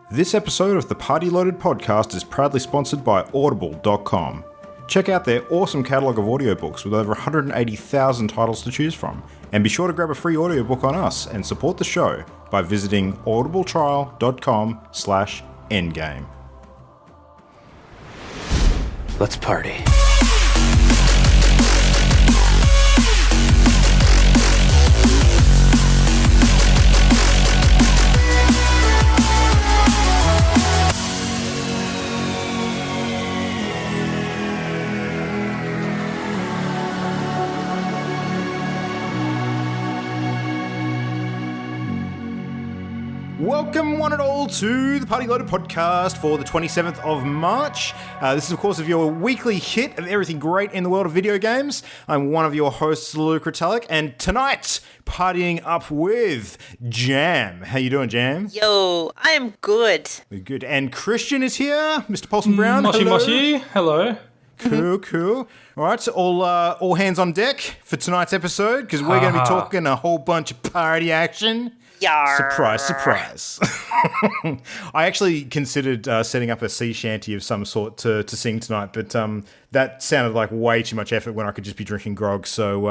This episode of the Party Loaded podcast is proudly sponsored by Audible.com. Check out their awesome catalogue of audiobooks with over 180,000 titles to choose from. And be sure to grab a free audiobook on us and support the show by visiting audibletrial.com/endgame. Let's party. Welcome one and all to the Party Loaded podcast for the 27th of March. This is, of course, your weekly hit of everything great in the world of video games. I'm one of your hosts, Luke Retallick, and tonight, partying up with Jam. How you doing, Jam? Yo, I am good. Good. And Christian is here, Mr. Paulson Brown. Moshi Hello. Moshi, hello. Cool. All right, so all hands on deck for tonight's episode, because we're going to be talking a whole bunch of party action. Yar. Surprise. I actually considered setting up a sea shanty of some sort to sing tonight, but that sounded like way too much effort when I could just be drinking grog, so...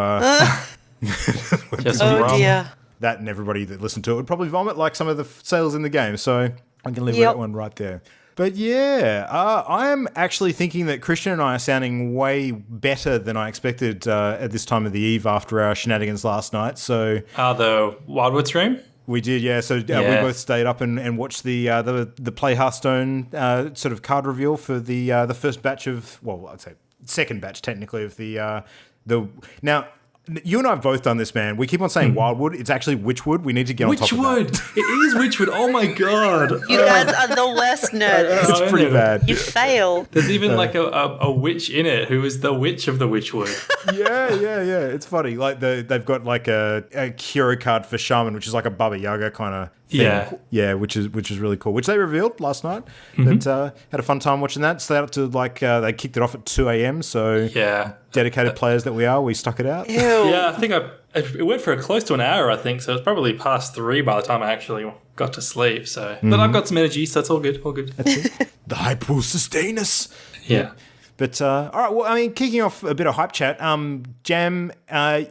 Just Oh dear. That and everybody that listened to it would probably vomit like some of the sailors in the game, so I can leave that one right there. But yeah, I am actually thinking that Christian and I are sounding way better than I expected at this time of the eve after our shenanigans last night, so... The Wildwood stream? We did, yeah. So we both stayed up and watched the Play Hearthstone sort of card reveal for the first batch of, well, I'd say second batch technically of the now. You and I have both done this, man. We keep on saying Wildwood. It's actually Witchwood. We need to get on top of that. Witchwood! It is Witchwood. Oh my god. You guys are the worst nerds. It's pretty bad. You fail. There's even like a witch in it who is the witch of the Witchwood. Yeah. It's funny. Like they've got like a hero card for Shaman, which is like a Baba Yaga kind of thing. Yeah, which is really cool. Which they revealed last night. But had a fun time watching that. Stayed up to they kicked it off at 2 a.m. So dedicated players that we are, we stuck it out. Ew. Yeah, I think it went for close to an hour, I think, so it's probably past 3 by the time I actually got to sleep. So, but I've got some energy, so it's all good. That's it. The hype will sustain us. Yeah. But, all right, well, I mean, kicking off a bit of hype chat, Jam,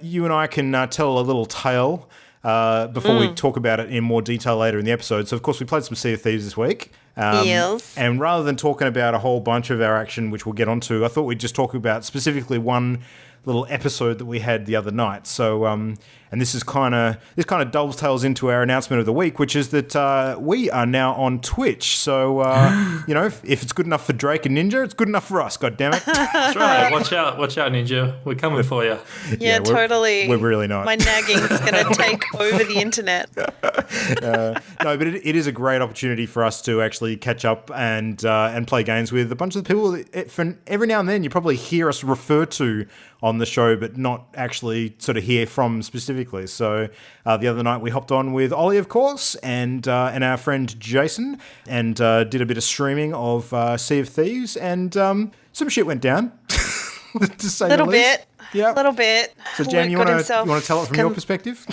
you and I can tell a little tale before we talk about it in more detail later in the episode. So, of course, we played some Sea of Thieves this week. Yes. And rather than talking about a whole bunch of our action, which we'll get onto, I thought we'd just talk about specifically one little episode that we had the other night. So, and this kind of dovetails into our announcement of the week, which is that we are now on Twitch. So, if it's good enough for Drake and Ninja, it's good enough for us. God damn it! That's right. Watch out, Ninja. We're coming for you. Yeah, totally. We're really not. My nagging's going to take over the internet. No, but it is a great opportunity for us to actually catch up and play games with a bunch of the people that for every now and then you probably hear us refer to on the show, but not actually sort of hear from specifically. So the other night we hopped on with Ollie, of course, and our friend Jason, and did a bit of streaming of Sea of Thieves, and some shit went down. To say the least. Yeah, little bit. So Jan, you want to tell it from your perspective?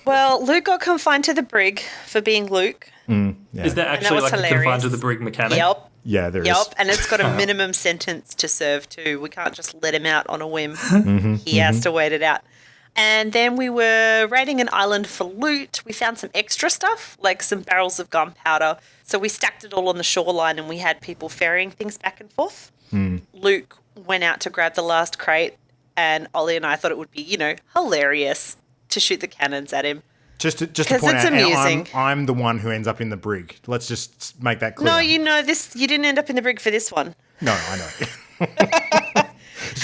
Well, Luke got confined to the brig for being Luke. Yeah. Is that actually like a confined to the brig mechanic? Yep. Yeah, there is. Yep, and it's got a minimum sentence to serve too. We can't just let him out on a whim. He has to wait it out. And then we were raiding an island for loot. We found some extra stuff, like some barrels of gunpowder. So we stacked it all on the shoreline and we had people ferrying things back and forth. Luke went out to grab the last crate, and Ollie and I thought it would be, hilarious to shoot the cannons at him. Just to point it's out, amusing. I'm the one who ends up in the brig. Let's just make that clear. No, this. You didn't end up in the brig for this one. No, I know.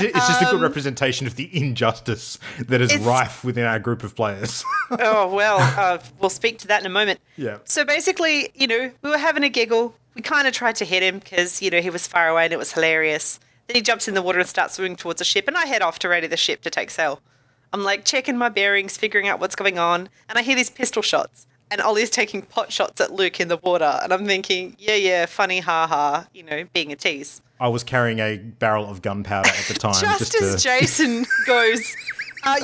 It's just a good representation of the injustice that is rife within our group of players. Oh, well, we'll speak to that in a moment. Yeah. So basically, we were having a giggle. We kind of tried to hit him because, he was far away and it was hilarious. Then he jumps in the water and starts swimming towards a ship, and I head off to ready the ship to take sail. I'm like checking my bearings, figuring out what's going on, and I hear these pistol shots. And Ollie's taking pot shots at Luke in the water, and I'm thinking, yeah, funny, ha, being a tease. I was carrying a barrel of gunpowder at the time. Just as Jason goes,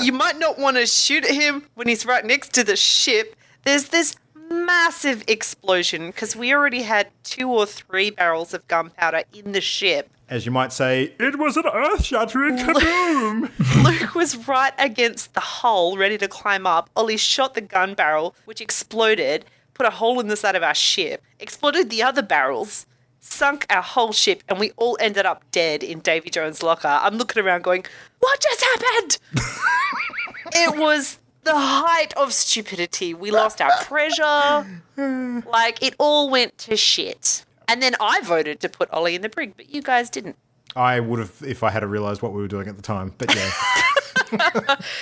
you might not want to shoot at him when he's right next to the ship. There's this massive explosion because we already had 2 or 3 barrels of gunpowder in the ship. As you might say, it was an earth-shattering kaboom! Luke was right against the hull, ready to climb up. Ollie shot the gun barrel, which exploded, put a hole in the side of our ship, exploded the other barrels, sunk our whole ship, and we all ended up dead in Davy Jones' locker. I'm looking around going, what just happened? It was the height of stupidity. We lost our treasure. Like, it all went to shit. And then I voted to put Ollie in the brig, but you guys didn't. I would have if I had realised what we were doing at the time, but yeah.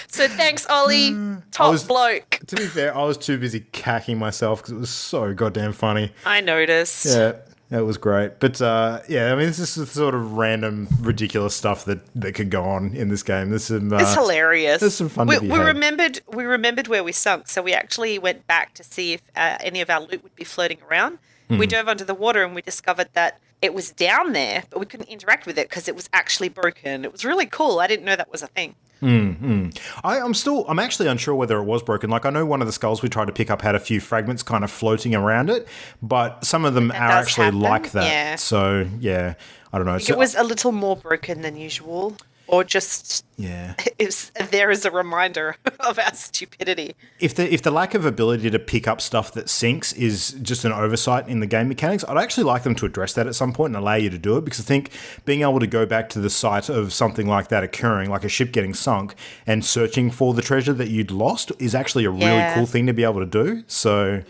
So thanks, Ollie. Top bloke. To be fair, I was too busy cacking myself because it was so goddamn funny. I noticed. Yeah, it was great. But yeah, I mean, this is the sort of random, ridiculous stuff that could go on in this game. It's hilarious. There's some fun to be had. We remembered where we sunk, so we actually went back to see if any of our loot would be floating around. We dove under the water and we discovered that it was down there, but we couldn't interact with it because it was actually broken. It was really cool. I didn't know that was a thing. I'm actually unsure whether it was broken. Like, I know one of the skulls we tried to pick up had a few fragments kind of floating around it, but some of them are actually like that. Yeah. So, yeah, I don't know. It was a little more broken than usual. Or just there is a reminder of our stupidity. If the lack of ability to pick up stuff that sinks is just an oversight in the game mechanics, I'd actually like them to address that at some point and allow you to do it, because I think being able to go back to the site of something like that occurring, like a ship getting sunk, and searching for the treasure that you'd lost is actually a really cool thing to be able to do. So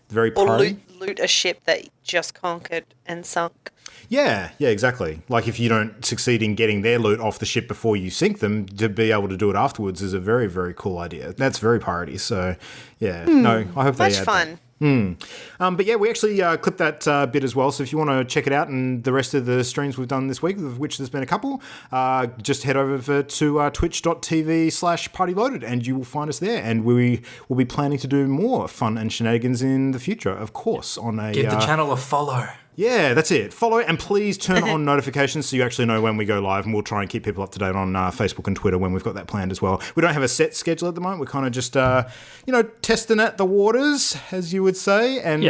very party. Or loot a ship that just conquered and sunk. Yeah, exactly. Like, if you don't succeed in getting their loot off the ship before you sink them, to be able to do it afterwards is a very, very cool idea. That's very party. So, yeah. No, I hope they add fun. But yeah, we actually clipped that bit as well. So if you want to check it out and the rest of the streams we've done this week, of which there's been a couple, just head over to twitch.tv/partyloaded and you will find us there. And we will be planning to do more fun and shenanigans in the future, of course. Give the channel a follow. Yeah, that's it. Follow and please turn on notifications so you actually know when we go live, and we'll try and keep people up to date on Facebook and Twitter when we've got that planned as well. We don't have a set schedule at the moment. We're kind of just, testing at the waters, as you would say, and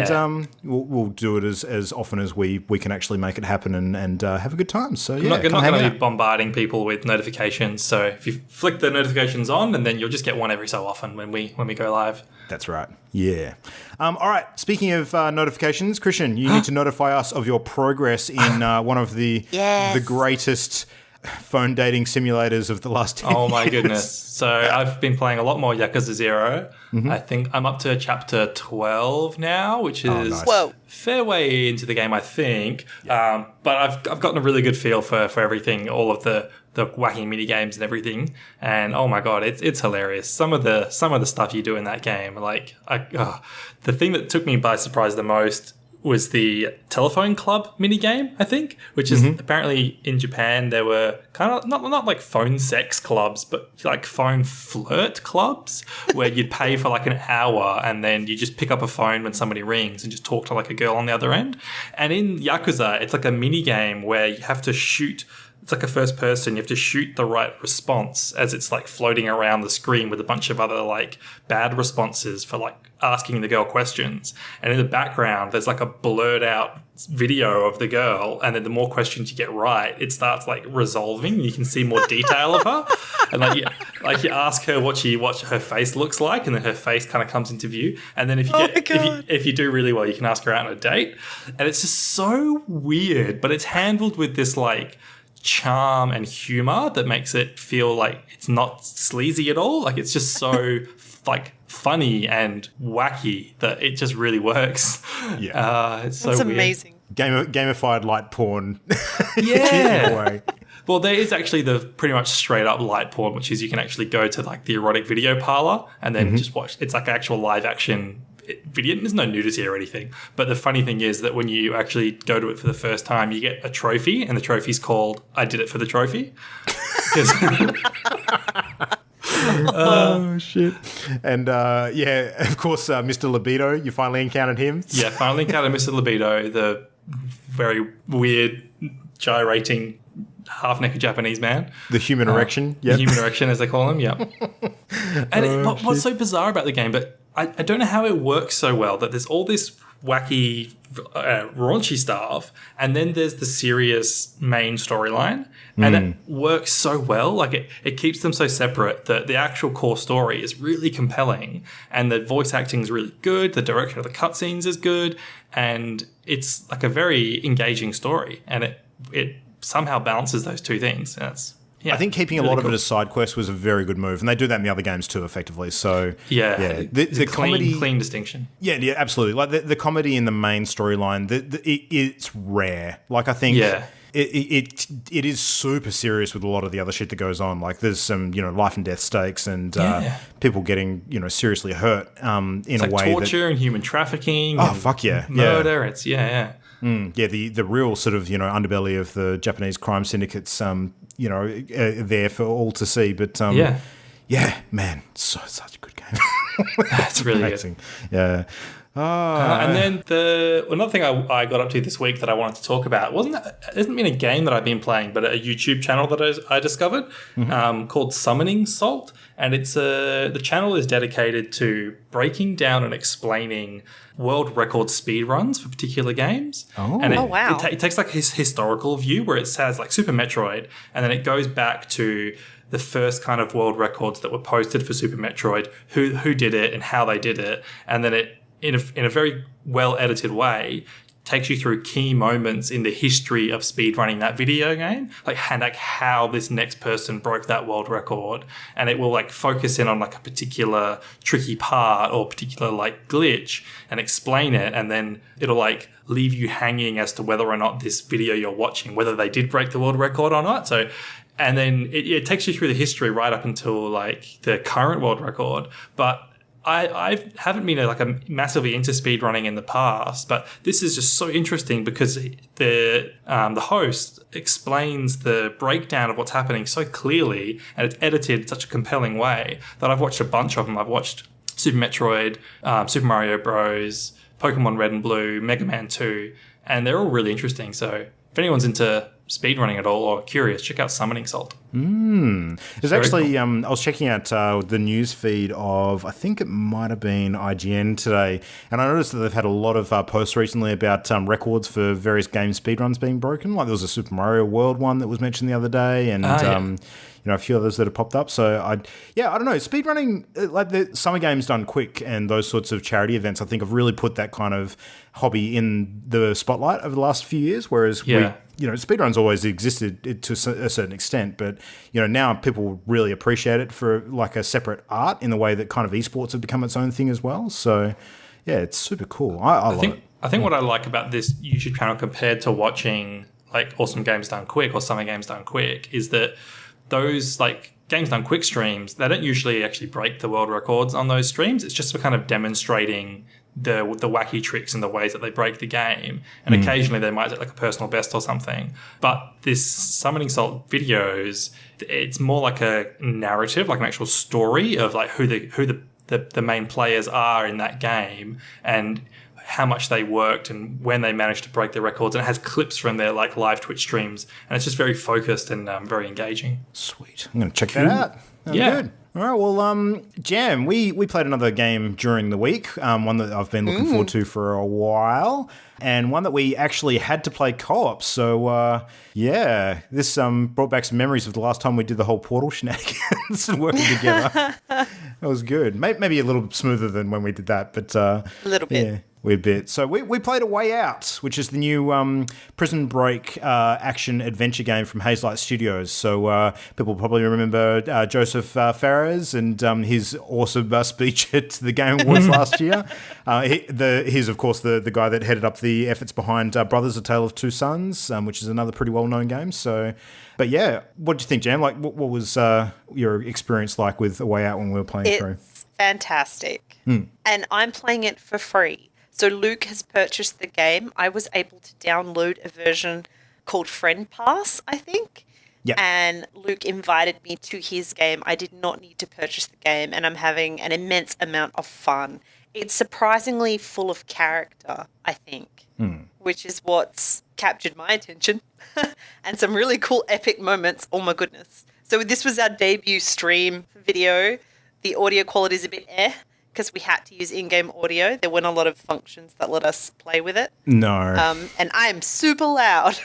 we'll do it as often as we can actually make it happen and have a good time. So yeah, you're not going to be bombarding people with notifications. So if you flick the notifications on, and then you'll just get one every so often when we go live. That's right. Yeah. All right. Speaking of notifications, Christian, you need to notify us of your progress in one of the greatest phone dating simulators of the last 10 years. Oh my goodness. So I've been playing a lot more Yakuza 0. I think I'm up to chapter 12 now, which is fair way into the game, I think. But I've gotten a really good feel for everything, all of the wacky mini games and everything, and oh my god, it's hilarious. Some of the stuff you do in that game, like the thing that took me by surprise the most was the telephone club mini game, I think, which is apparently in Japan there were kind of not like phone sex clubs, but like phone flirt clubs where you'd pay for like an hour and then you just pick up a phone when somebody rings and just talk to like a girl on the other end. And in Yakuza, it's like a mini game where you have to shoot. It's like a first person. You have to shoot the right response as it's like floating around the screen with a bunch of other like bad responses for like asking the girl questions. And in the background, there's like a blurred out video of the girl. And then the more questions you get right, it starts like resolving. You can see more detail of her. And you ask her what her face looks like, and then her face kind of comes into view. And then if you do really well, you can ask her out on a date. And it's just so weird, but it's handled with this like charm and humor that makes it feel like it's not sleazy at all. Like, it's just so like funny and wacky that it just really works. It's so weird. Amazing. Gamified light porn. Yeah. Well, there is actually the pretty much straight up light porn, which is you can actually go to like the erotic video parlor and then just watch. It's like actual live action video. There's no nudity or anything. But the funny thing is that when you actually go to it for the first time, you get a trophy, and the trophy's called "I did it for the trophy." Oh shit! And of course, Mr. Libido. You finally encountered him. Yeah, finally encountered Mr. Libido, the very weird, gyrating, half-naked Japanese man. The human erection. Yeah, the human erection, as they call him. Yeah. And what's so bizarre about the game, but I don't know how it works so well that there's all this wacky, raunchy stuff, and then there's the serious main storyline, and it works so well. Like it keeps them so separate that the actual core story is really compelling, and the voice acting is really good. The direction of the cutscenes is good, and it's like a very engaging story, and it somehow balances those two things. And I think keeping really a lot of it as side quests was a very good move, and they do that in the other games too, effectively. So the clean distinction. Yeah, absolutely. Like the comedy in the main storyline, it's rare. Like I think it is super serious with a lot of the other shit that goes on. Like there's some life and death stakes and people getting seriously hurt in a way torture and human trafficking. Oh fuck yeah, murder. It's the real sort of underbelly of the Japanese crime syndicates. There for all to see. But man, such a good game. That's really amazing. Good. Yeah. And then another thing I got up to this week that I wanted to talk about it hasn't been a game that I've been playing, but a YouTube channel that I discovered called Summoning Salt, and it's the channel is dedicated to breaking down and explaining world record speed runs for particular games. Wow! It takes like his historical view where it says like Super Metroid, and then it goes back to the first kind of world records that were posted for Super Metroid, who did it and how they did it, and then it in a very well edited way takes you through key moments in the history of speedrunning that video game, like how this next person broke that world record, and it will like focus in on like a particular tricky part or particular like glitch and explain it, and then it'll like leave you hanging as to whether or not this video you're watching, whether they did break the world record or not. So, and then it takes you through the history right up until like the current world record, but I haven't been a massively into speedrunning in the past, but this is just so interesting because the host explains the breakdown of what's happening so clearly, and it's edited in such a compelling way that I've watched a bunch of them. I've watched Super Metroid, Super Mario Bros, Pokemon Red and Blue, Mega Man 2, and they're all really interesting. So if anyone's into speedrunning at all or curious, check out Summoning Salt. There's actually, cool. I was checking out the news feed of, I think it might have been IGN today, and I noticed that they've had a lot of posts recently about records for various game speedruns being broken. Like there was a Super Mario World one that was mentioned the other day, and a few others that have popped up. So I don't know. Speedrunning, like the Summer Games Done Quick and those sorts of charity events, I think have really put that kind of hobby in the spotlight over the last few years. Whereas speedruns always existed to a certain extent, but now people really appreciate it for like a separate art in the way that kind of esports have become its own thing as well. So yeah, it's super cool. I love it. I think what I like about this YouTube channel compared to watching like Awesome Games Done Quick or Summer Games Done Quick is that those like Games Done Quick streams, they don't usually actually break the world records on those streams. It's just for kind of demonstrating the wacky tricks and the ways that they break the game. And occasionally they might set like a personal best or something. But this Summoning Salt videos, it's more like a narrative, like an actual story of like who the main players are in that game and how much they worked and when they managed to break their records, and it has clips from their like live Twitch streams, and it's just very focused and very engaging. Sweet, I'm gonna check that out. Good. All right, well, Jam, we played another game during the week, one that I've been looking forward to for a while, and one that we actually had to play co-op. So, this brought back some memories of the last time we did the whole Portal shenanigans and working together. That was good. Maybe a little smoother than when we did that, but a little bit. Yeah. Weird bit. So we played A Way Out, which is the new prison break action adventure game from Hazelight Studios. So people probably remember Joseph Fares and his awesome speech at the Game Awards last year. He's, of course, the guy that headed up the efforts behind Brothers: A Tale of Two Sons, which is another pretty well-known game. So, but yeah, what did you think, Jam? Like, what was your experience like with A Way Out when we were playing through? It's fantastic. And I'm playing it for free. So Luke has purchased the game. I was able to download a version called Friend Pass, I think. Yep. And Luke invited me to his game. I did not need to purchase the game, and I'm having an immense amount of fun. It's surprisingly full of character, I think, which is what's captured my attention. And some really cool epic moments. Oh, my goodness. So this was our debut stream video. The audio quality is a bit because we had to use in-game audio. There weren't a lot of functions that let us play with it. No. And I am super loud.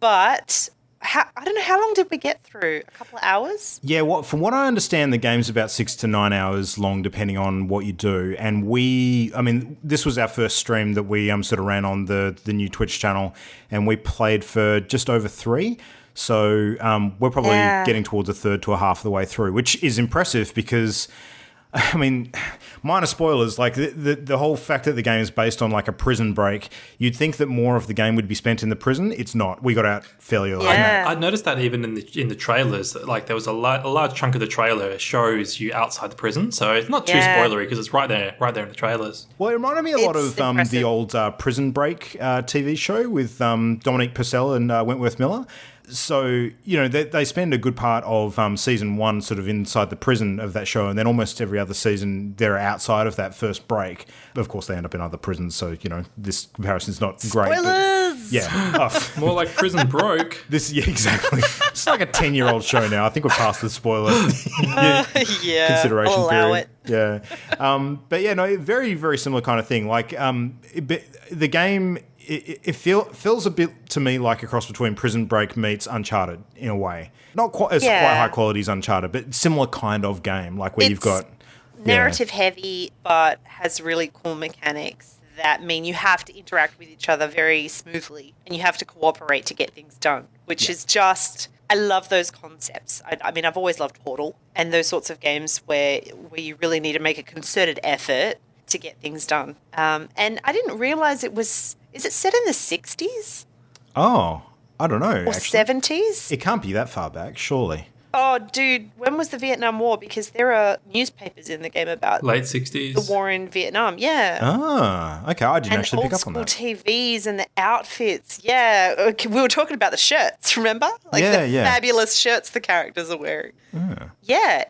But I don't know, how long did we get through? A couple of hours? Yeah, from what I understand, the game's about 6 to 9 hours long, depending on what you do. And this was our first stream that we sort of ran on the new Twitch channel, and we played for just over 3. So we're probably getting towards a third to a half of the way through, which is impressive because, I mean, minor spoilers, like the whole fact that the game is based on like a prison break, you'd think that more of the game would be spent in the prison. It's not. We got out fairly early. Yeah. I noticed that even in the trailers, like there was a large chunk of the trailer shows you outside the prison, so it's not too spoilery because it's right there in the trailers. Well, it reminded me a lot of the old Prison Break TV show with Dominique Purcell and Wentworth Miller. So, they spend a good part of season 1 sort of inside the prison of that show, and then almost every other season they're outside of that first break. Of course, they end up in other prisons, so, this comparison's not great. Spoilers! More like Prison Broke. Exactly. It's like a 10-year-old show now. I think we're past the spoiler consideration I'll allow period. Yeah. But yeah, no, very, very similar kind of thing. Like, the game... It feels a bit to me like a cross between Prison Break meets Uncharted in a way. Not quite as quite high quality as Uncharted, but similar kind of game, like where you've got narrative heavy, but has really cool mechanics that mean you have to interact with each other very smoothly, and you have to cooperate to get things done, which is just. I love those concepts. I mean, I've always loved Portal and those sorts of games where you really need to make a concerted effort to get things done. And I didn't realize it was. Is it set in the 60s? Oh, I don't know. Or actually. 70s? It can't be that far back, surely. Oh, dude, when was the Vietnam War? Because there are newspapers in the game about late 60s. The war in Vietnam, yeah. Ah, okay. I didn't actually pick up on that. And old-school TVs and the outfits, yeah. We were talking about the shirts, remember? Like the fabulous shirts the characters are wearing. Yeah,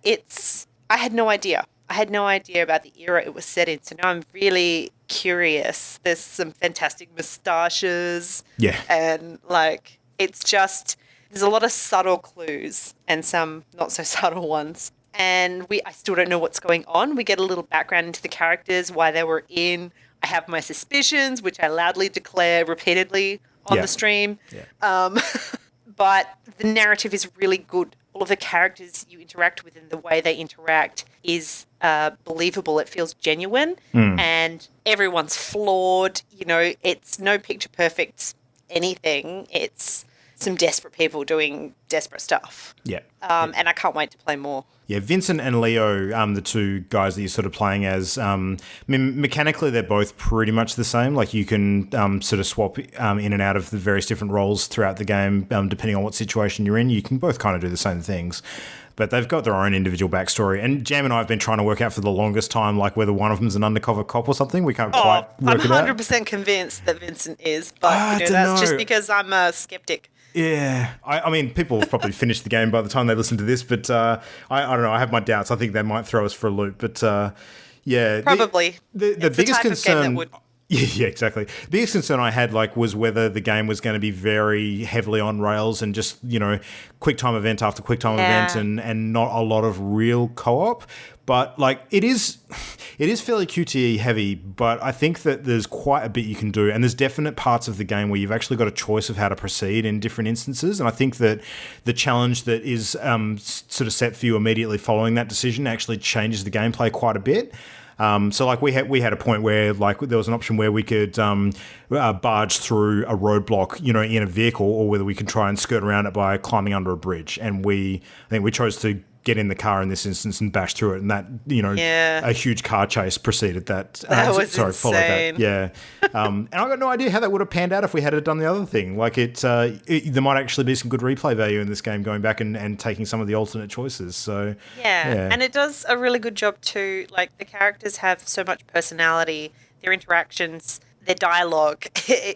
I had no idea. I had no idea about the era it was set in, so now I'm really curious. There's some fantastic moustaches. Yeah. And, like, it's just... There's a lot of subtle clues and some not so subtle ones. And I still don't know what's going on. We get a little background into the characters, why they were in. I have my suspicions, which I loudly declare repeatedly on the stream. Yeah. But the narrative is really good. All of the characters you interact with and the way they interact is believable. It feels genuine. And everyone's flawed. You know, it's no picture perfect anything. It's some desperate people doing desperate stuff. Yeah. And I can't wait to play more. Yeah, Vincent and Leo, the two guys that you're sort of playing as, mechanically they're both pretty much the same. Like you can sort of swap in and out of the various different roles throughout the game, depending on what situation you're in. You can both kind of do the same things. But they've got their own individual backstory. And Jam and I have been trying to work out for the longest time, like whether one of them's an undercover cop or something. We can't quite work it out. I'm 100% convied that Vincent is, but that's just because I'm a skeptic. Yeah. I mean, people have probably finished the game by the time they listen to this, but I don't know. I have my doubts. I think they might throw us for a loop. But, yeah. Probably. The biggest concern... Yeah, exactly. The biggest concern I had was whether the game was going to be very heavily on rails and just, quick time event after quick time event and not a lot of real co-op. But it is fairly QTE heavy, but I think that there's quite a bit you can do, and there's definite parts of the game where you've actually got a choice of how to proceed in different instances. And I think that the challenge that is sort of set for you immediately following that decision actually changes the gameplay quite a bit. So we had a point where there was an option where we could barge through a roadblock, in a vehicle, or whether we could try and skirt around it by climbing under a bridge. And I think we chose to get in the car in this instance and bash through it, and that a huge car chase preceded that. That was insane. Followed that. Yeah, and I got no idea how that would have panned out if we had done the other thing. There might actually be some good replay value in this game, going back and taking some of the alternate choices. So yeah, and it does a really good job too. Like the characters have so much personality, their interactions, their dialogue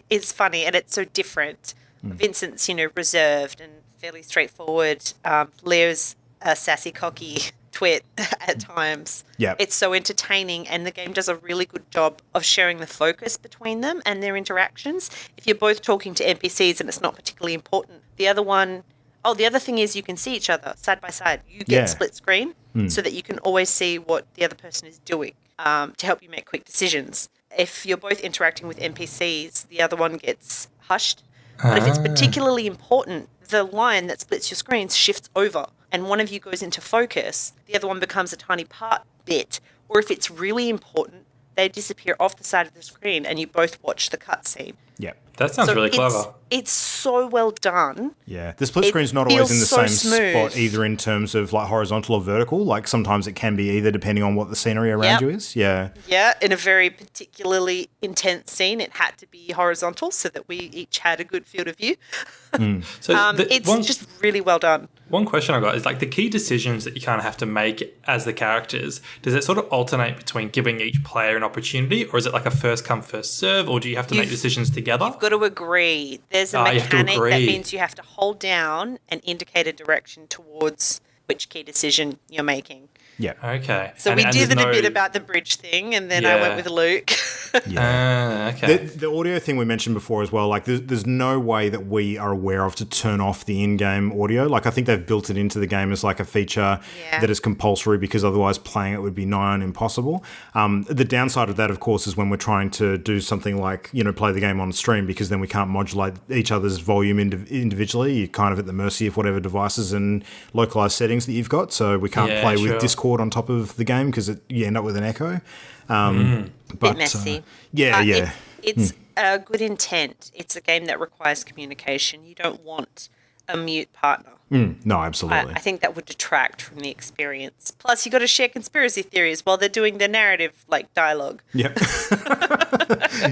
is funny, and it's so different. Vincent's reserved and fairly straightforward. Leo's a sassy, cocky twit at times. Yeah. It's so entertaining, and the game does a really good job of sharing the focus between them and their interactions. If you're both talking to NPCs and it's not particularly important, the other one Oh, the other thing is you can see each other side by side. You get split screen so that you can always see what the other person is doing to help you make quick decisions. If you're both interacting with NPCs, the other one gets hushed. But if it's particularly important, the line that splits your screens shifts over and one of you goes into focus, the other one becomes a tiny bit. Or if it's really important, they disappear off the side of the screen and you both watch the cutscene. Yeah. That sounds really clever. It's so well done. Yeah. The split screen's not always in the same spot either in terms of like horizontal or vertical. Like sometimes it can be either depending on what the scenery around you is. Yeah. Yeah. In a very particularly intense scene, it had to be horizontal so that we each had a good field of view. So it's just really well done. One question I've got is like the key decisions that you kind of have to make as the characters, does it sort of alternate between giving each player an opportunity or is it like a first come, first serve or do you have to make decisions together? You've got to agree. There's a mechanic that means you have to hold down and indicate a direction towards which key decision you're making. Yeah. Okay. So we did a bit about the bridge thing, and then I went with Luke. Okay. The audio thing we mentioned before as well, like there's no way that we are aware of to turn off the in-game audio. Like I think they've built it into the game as like a feature that is compulsory because otherwise playing it would be nigh on impossible. The downside of that, of course, is when we're trying to do something like, play the game on stream because then we can't modulate each other's volume individually. You're kind of at the mercy of whatever devices and localized settings that you've got. So we can't play with Discord on top of the game because you end up with an echo. But bit messy. It's a good intent. It's a game that requires communication. You don't want a mute partner. No, absolutely. I think that would detract from the experience. Plus, you got to share conspiracy theories while they're doing the narrative, like dialogue. Yep.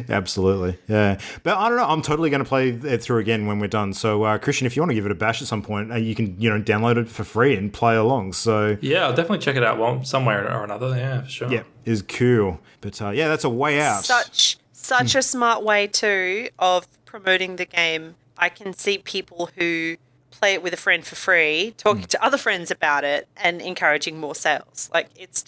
Absolutely. Yeah. But I don't know. I'm totally going to play it through again when we're done. So, Christian, if you want to give it a bash at some point, you can, download it for free and play along. So yeah, I'll definitely check it out somewhere or another. Yeah, for sure. Yeah, it's cool. But that's a way out. Such a smart way too of promoting the game. I can see people who play it with a friend for free, talking to other friends about it and encouraging more sales. Like it's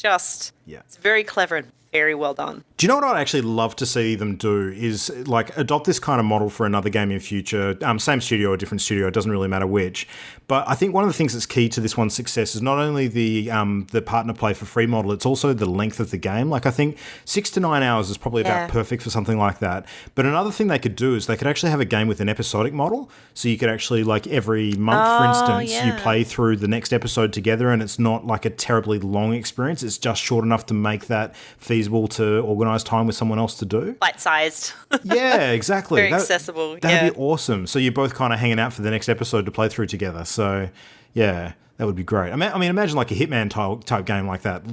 very clever and very well done. Do you know what I'd actually love to see them do is like adopt this kind of model for another game in future, same studio or different studio, it doesn't really matter which. But I think one of the things that's key to this one's success is not only the partner play for free model, it's also the length of the game. Like I think 6 to 9 hours is probably about perfect for something like that. But another thing they could do is they could actually have a game with an episodic model. So you could actually like every month, for instance, you play through the next episode together and it's not like a terribly long experience. It's just short enough to make that feasible to organise time with someone else to do. Bite-sized. Yeah, exactly. Very accessible. That'd be awesome. So you're both kind of hanging out for the next episode to play through together. So, yeah, that would be great. I mean, imagine like a Hitman type game like that,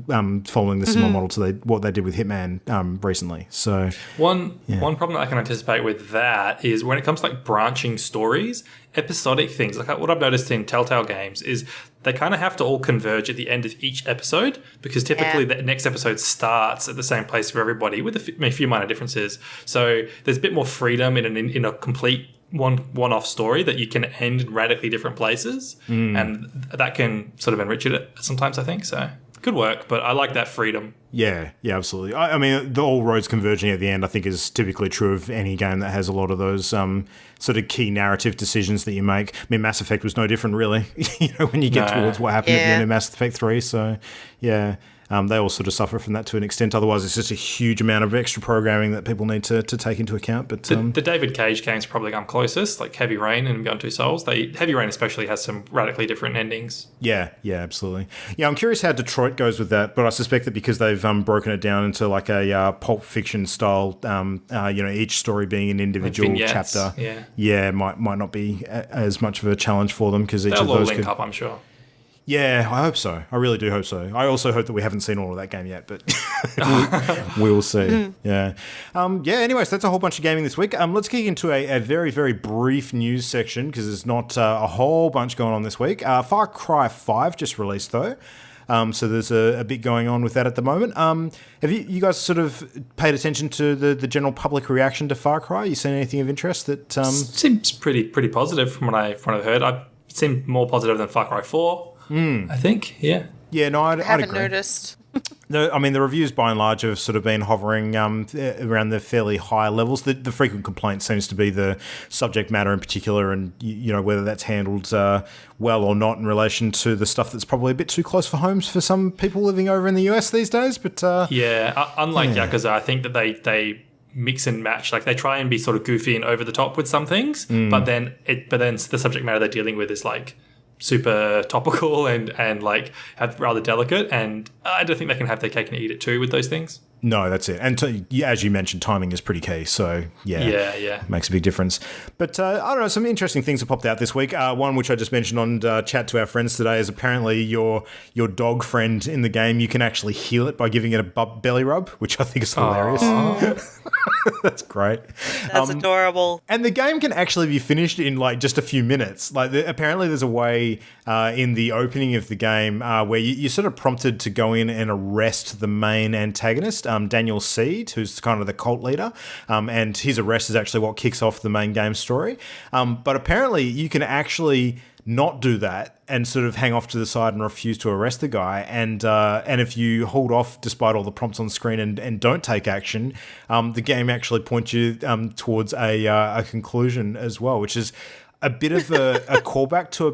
following the similar model to what they did with Hitman recently. So one problem that I can anticipate with that is when it comes to like branching stories, episodic things. Like what I've noticed in Telltale games is they kind of have to all converge at the end of each episode because typically the next episode starts at the same place for everybody with a few minor differences. So there's a bit more freedom in a complete one-off story that you can end in radically different places, and that can sort of enrich it sometimes, I think. So could work, but I like that freedom. Yeah, absolutely. I mean, the all roads converging at the end, I think, is typically true of any game that has a lot of those sort of key narrative decisions that you make. I mean, Mass Effect was no different, really, when you get towards what happened at the end of Mass Effect 3. So, yeah. They all sort of suffer from that to an extent. Otherwise, it's just a huge amount of extra programming that people need to take into account. But the David Cage games probably come closest, like Heavy Rain and Beyond Two Souls. Heavy Rain especially has some radically different endings. Yeah, absolutely. Yeah, I'm curious how Detroit goes with that, but I suspect that because they've broken it down into like a Pulp Fiction style, each story being an individual chapter. Might not be as much of a challenge for them because each of those link up, I'm sure. Yeah, I hope so. I really do hope so. I also hope that we haven't seen all of that game yet, but we'll see. Yeah. Anyways, that's a whole bunch of gaming this week. Let's kick into a very, very brief news section because there's not a whole bunch going on this week. Far Cry 5 just released, though. So there's a bit going on with that at the moment. Have you guys sort of paid attention to the general public reaction to Far Cry? You seen anything of interest that seems pretty positive from what I've heard. It seemed more positive than Far Cry 4. I think, yeah. Yeah, no, I'd haven't agree. noticed. I mean, the reviews by and large have sort of been hovering around the fairly high levels. The frequent complaint seems to be the subject matter in particular, and whether that's handled well or not in relation to the stuff that's probably a bit too close for homes for some people living over in the US these days. But unlike Yakuza, I think that they mix and match. Like they try and be sort of goofy and over the top with some things, but then the subject matter they're dealing with is like super topical and like rather delicate, and I don't think they can have their cake and eat it too with those things. No, that's it. And as you mentioned, timing is pretty key. So, yeah. Makes a big difference. But I don't know, some interesting things have popped out this week. One which I just mentioned on chat to our friends today is apparently your dog friend in the game, you can actually heal it by giving it a belly rub, which I think is hilarious. That's great. That's adorable. And the game can actually be finished in like just a few minutes. Like apparently there's a way in the opening of the game where you're sort of prompted to go in and arrest the main antagonist, Daniel Seed, who's kind of the cult leader, and his arrest is actually what kicks off the main game story. But apparently you can actually not do that and sort of hang off to the side and refuse to arrest the guy. And if you hold off despite all the prompts on screen and don't take action, the game actually points you towards a conclusion as well, which is a bit of a callback to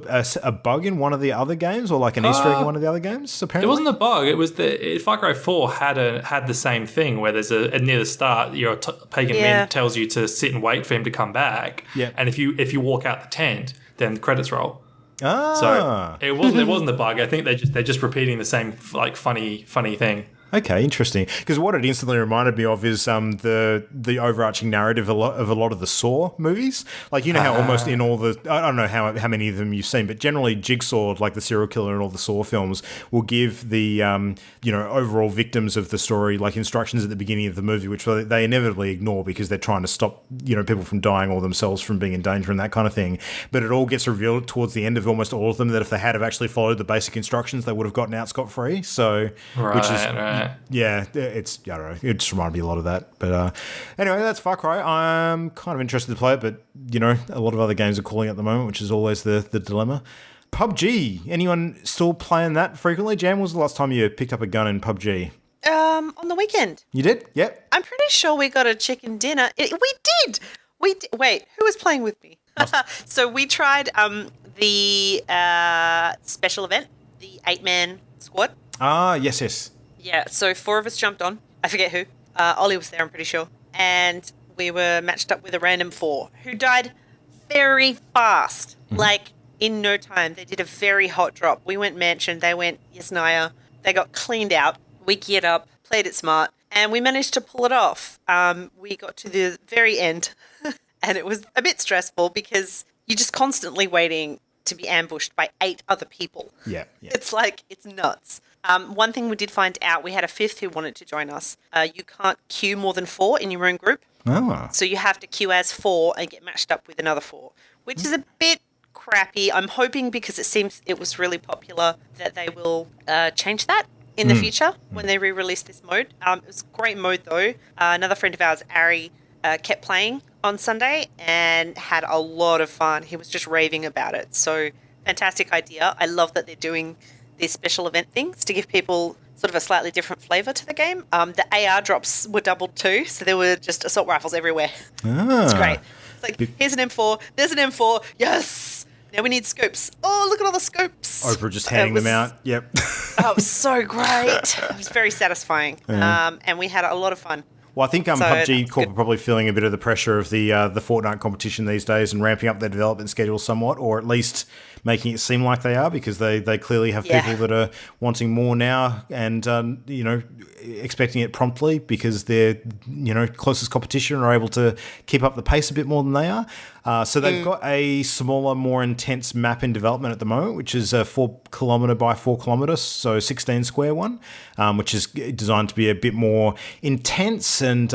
a bug in one of the other games, or like an Easter egg in one of the other games, apparently. It wasn't a bug. It was Far Cry 4 had the same thing where there's near the start, your pagan man tells you to sit and wait for him to come back. Yeah. And if you walk out the tent, then the credits roll. Ah. So it wasn't a bug. I think they're just repeating the same like funny thing. Okay, interesting. Because what it instantly reminded me of is the overarching narrative of a lot of the Saw movies. Like, you know how almost in all the... I don't know how many of them you've seen, but generally Jigsaw, like the serial killer in all the Saw films, will give the overall victims of the story like instructions at the beginning of the movie, which they inevitably ignore because they're trying to stop people from dying or themselves from being in danger and that kind of thing. But it all gets revealed towards the end of almost all of them that if they had have actually followed the basic instructions, they would have gotten out scot-free. So, which is... Right. Yeah, it's, I don't know, it just reminded me a lot of that. But anyway, that's Far Cry. I'm kind of interested to play it, but, a lot of other games are calling at the moment, which is always the dilemma. PUBG, anyone still playing that frequently? Jam, when was the last time you picked up a gun in PUBG? On the weekend. You did? Yep. I'm pretty sure we got a chicken dinner. We did. Wait, who was playing with me? So we tried the special event, the 8-man squad. Ah, yes. Yeah, so 4 of us jumped on. I forget who. Ollie was there, I'm pretty sure. And we were matched up with a random 4 who died very fast. Mm-hmm. Like, in no time. They did a very hot drop. We went mansion. They went Yasnaya. They got cleaned out. We geared up, played it smart, and we managed to pull it off. We got to the very end, and it was a bit stressful because you're just constantly waiting to be ambushed by 8 other people. Yeah. It's nuts. One thing we did find out, we had a 5th who wanted to join us. You can't queue more than 4 in your own group. Oh. So you have to queue as 4 and get matched up with another 4, which is a bit crappy. I'm hoping because it seems it was really popular that they will change that in the future when they re-release this mode. It was a great mode though. Another friend of ours, Ari, kept playing on Sunday and had a lot of fun. He was just raving about it. So fantastic idea. I love that they're doing these special event things to give people sort of a slightly different flavour to the game. The AR drops were doubled too, so there were just assault rifles everywhere. It's great. It's like, here's an M4, there's an M4, yes! Now we need scopes. Oh, look at all the scopes. Oprah just handing them out. Yep. Oh, it was so great. It was very satisfying. And we had a lot of fun. Well, I think PUBG Corp are probably feeling a bit of the pressure of the Fortnite competition these days and ramping up their development schedule somewhat, or at least making it seem like they are, because they clearly have people that are wanting more now and, expecting it promptly because their, closest competition are able to keep up the pace a bit more than they are. So they've got a smaller, more intense map in development at the moment, which is a 4 kilometre by 4 kilometres, so 16 square one, which is designed to be a bit more intense and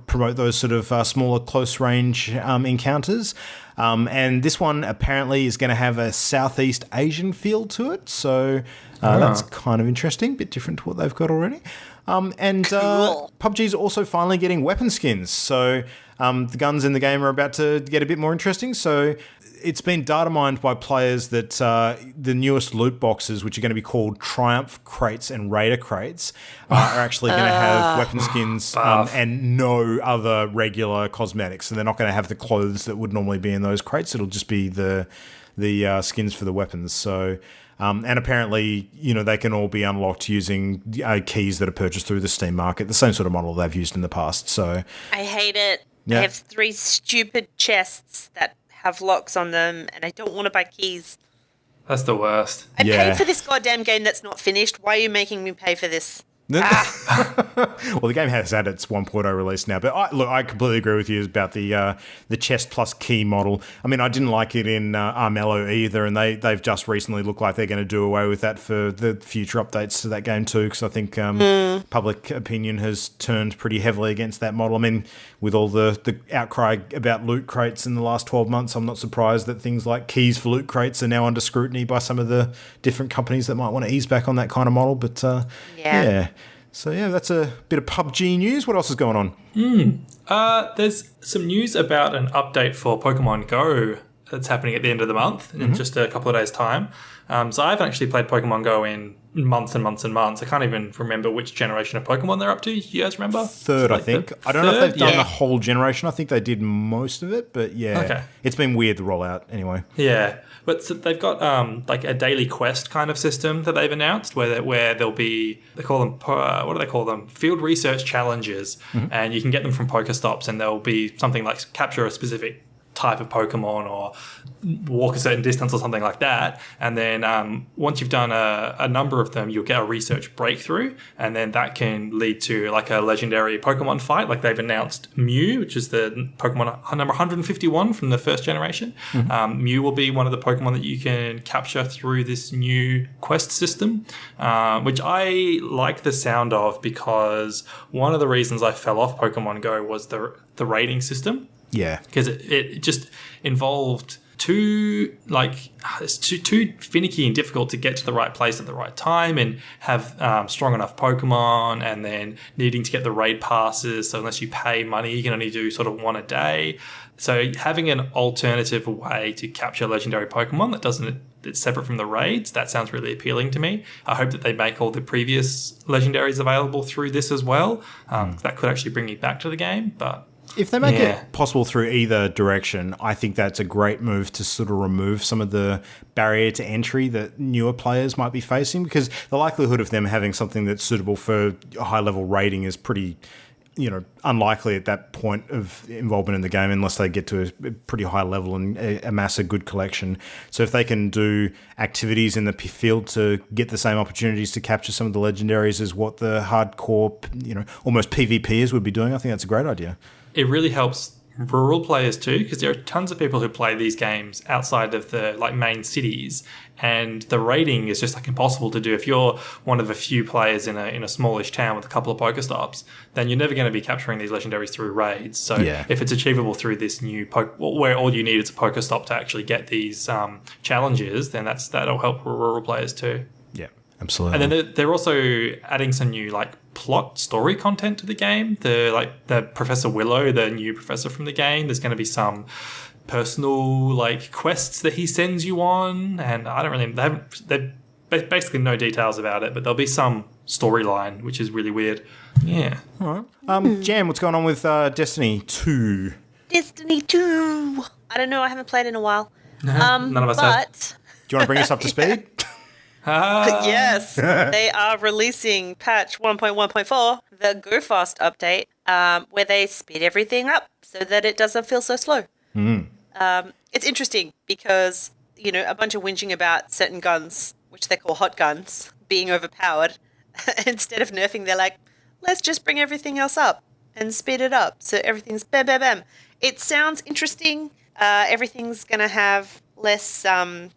promote those sort of smaller, close-range encounters. And this one apparently is going to have a Southeast Asian feel to it, so that's kind of interesting, a bit different to what they've got already. And Cool. PUBG's also finally getting weapon skins. So the guns in the game are about to get a bit more interesting. So it's been data mined by players that the newest loot boxes, which are going to be called Triumph crates and Raider crates, are actually going to have weapon skins and no other regular cosmetics. So they're not going to have the clothes that would normally be in those crates. It'll just be the skins for the weapons. So, and apparently, they can all be unlocked using keys that are purchased through the Steam market, the same sort of model they've used in the past. So I hate it. Yeah. I have 3 stupid chests that have locks on them, and I don't want to buy keys. That's the worst. I paid for this goddamn game that's not finished. Why are you making me pay for this? Well, the game has had its 1.0 release now, but I completely agree with you about the chest plus key model. I mean, I didn't like it in Armello either, and they've just recently looked like they're going to do away with that for the future updates to that game too, because I think public opinion has turned pretty heavily against that model. I mean, with all the outcry about loot crates in the last 12 months, I'm not surprised that things like keys for loot crates are now under scrutiny by some of the different companies that might want to ease back on that kind of model, but yeah. So, that's a bit of PUBG news. What else is going on? There's some news about an update for Pokemon Go that's happening at the end of the month in just a couple of days' time. So I haven't actually played Pokemon Go in months and months and months. I can't even remember which generation of Pokemon they're up to. You guys remember? Third, I think. I don't know if they've done the whole generation. I think they did most of it, but It's been weird, the rollout, anyway. Yeah, but so they've got like a daily quest kind of system that they've announced where there'll be, they call them, what do they call them? Field research challenges, and you can get them from Pokestops, and there'll be something like capture a specific type of Pokemon or walk a certain distance or something like that, and then once you've done a number of them, you'll get a research breakthrough, and then that can lead to like a legendary Pokemon fight. Like they've announced Mew, which is the Pokemon number 151 from the first generation. Mew will be one of the Pokemon that you can capture through this new quest system, which I like the sound of, because one of the reasons I fell off Pokemon Go was the rating system. Yeah, because it just involved too finicky and difficult to get to the right place at the right time and have strong enough Pokemon, and then needing to get the raid passes. So unless you pay money, you can only do sort of one a day. So having an alternative way to capture legendary Pokemon that's separate from the raids, that sounds really appealing to me. I hope that they make all the previous legendaries available through this as well. That could actually bring me back to the game, but if they make it possible through either direction, I think that's a great move to sort of remove some of the barrier to entry that newer players might be facing, because the likelihood of them having something that's suitable for a high-level rating is pretty, unlikely at that point of involvement in the game, unless they get to a pretty high level and amass a good collection. So if they can do activities in the field to get the same opportunities to capture some of the legendaries as what the hardcore, almost PvPers would be doing, I think that's a great idea. It really helps rural players too, because there are tons of people who play these games outside of the main cities, and the raiding is just impossible to do. If you're one of a few players in a smallish town with a couple of Pokestops, then you're never going to be capturing these legendaries through raids. So if it's achievable through this new where all you need is a Pokestop to actually get these challenges, then that'll help rural players too. Yeah, absolutely. And then they're also adding some new plot story content to the game. The Professor Willow, the new professor from the game, there's going to be some personal quests that he sends you on, and I don't really, they've basically no details about it, but there'll be some storyline, which is really weird. Yeah. All right. Jam, what's going on with Destiny 2? Destiny 2. I don't know. I haven't played in a while. None of us have. Do you want to bring us up to speed? Yes, they are releasing patch 1.1.4, the Go Fast update, where they speed everything up so that it doesn't feel so slow. It's interesting because, a bunch of whinging about certain guns, which they call hot guns, being overpowered. Instead of nerfing, they're like, let's just bring everything else up and speed it up so everything's bam, bam, bam. It sounds interesting. Everything's going to have less,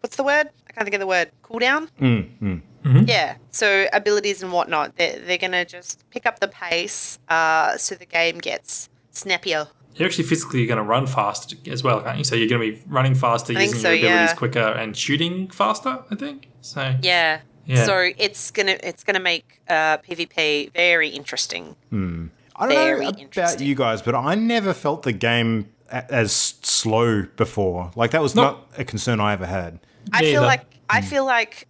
what's the word? I can't think of the word. Cooldown? Yeah, so abilities and whatnot. They're going to just pick up the pace so the game gets snappier. You're actually physically going to run fast as well, can't you? So you're going to be running faster, using your abilities quicker, and shooting faster, I think. So yeah. Yeah. So it's gonna make PvP very interesting. I don't know about you guys, but I never felt the game as slow before. Like, that was not a concern I ever had. I feel like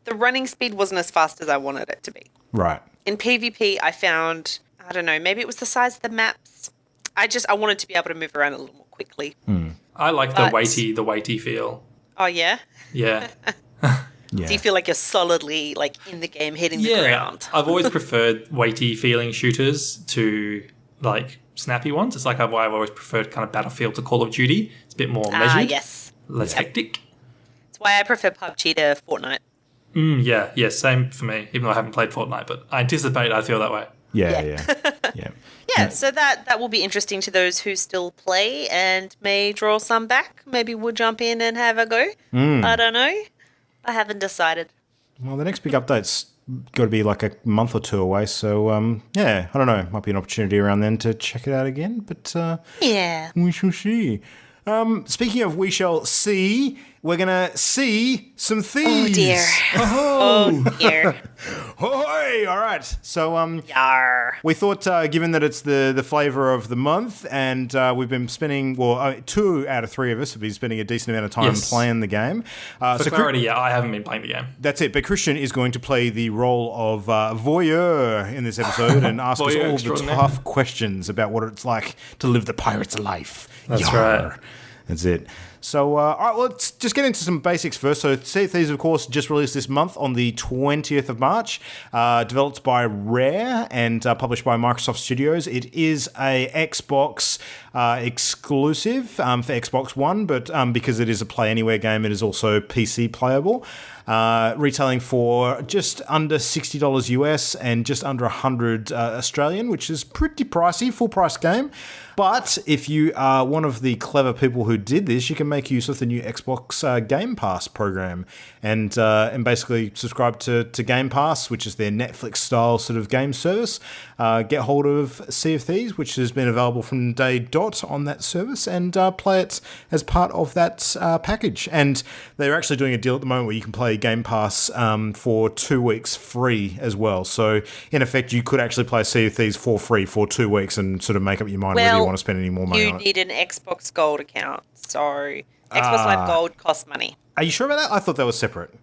the running speed wasn't as fast as I wanted it to be. Right. In PvP, I found, I don't know, maybe it was the size of the maps. I wanted to be able to move around a little more quickly. I like the weighty feel. Oh, yeah? Yeah. Do you feel like you're solidly like in the game, hitting the ground? I've always preferred weighty feeling shooters to like snappy ones. It's like why I've always preferred kind of Battlefield to Call of Duty. It's a bit more measured. Yes. Less hectic. That's why I prefer PUBG to Fortnite. Yeah, same for me, even though I haven't played Fortnite, but I anticipate I feel that way. Yeah, so that will be interesting to those who still play and may draw some back. Maybe we'll jump in and have a go. I don't know. I haven't decided. Well, the next big update's got to be like a month or two away, so I don't know. Might be an opportunity around then to check it out again, but we shall see. Speaking of we shall see, we're going to see some thieves. Oh, dear. Oh, dear. Ahoy! All right. So Yar. we thought, given that it's the flavour of the month, and we've been spending, 2 out of 3 of us have been spending a decent amount of time playing the game. For clarity, I haven't been playing the game. That's it. But Christian is going to play the role of voyeur in this episode and ask us all the tough questions about what it's like to live the pirate's life. That's right. That's it. So, all right, let's just get into some basics first. So, Sea of Thieves, of course, just released this month on the 20th of March, developed by Rare and published by Microsoft Studios. It is a Xbox exclusive for Xbox One, but because it is a Play Anywhere game, it is also PC playable. Retailing for just under $60 US and just under 100 Australian, which is pretty pricey, full price game. But if you are one of the clever people who did this, you can make use of the new Xbox Game Pass program and basically subscribe to Game Pass, which is their Netflix style sort of game service. Get hold of Sea of Thieves, which has been available from day dot on that service, and play it as part of that package. And they're actually doing a deal at the moment where you can play Game Pass for 2 weeks free as well. So in effect, you could actually play Sea of Thieves for free for 2 weeks and sort of make up your mind whether you want to spend any more money on it. You need an Xbox Gold account. So Xbox Live Gold costs money. Are you sure about that? I thought they were separate.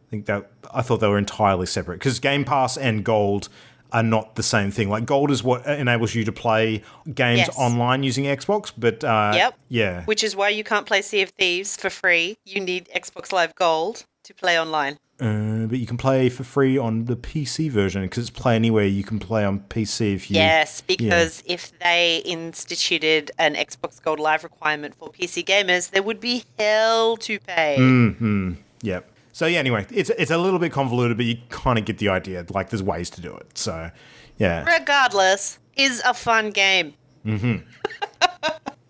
I thought they were entirely separate because Game Pass and Gold are not the same thing. Like, Gold is what enables you to play games online using Xbox, but yeah. Which is why you can't play Sea of Thieves for free. You need Xbox Live Gold to play online. But you can play for free on the PC version because it's Play Anywhere. You can play on PC if you... Yes, because if they instituted an Xbox Gold Live requirement for PC gamers, there would be hell to pay. Yep. So yeah, anyway, it's a little bit convoluted, but you kind of get the idea. Like, there's ways to do it. So, yeah. Regardless, is a fun game. All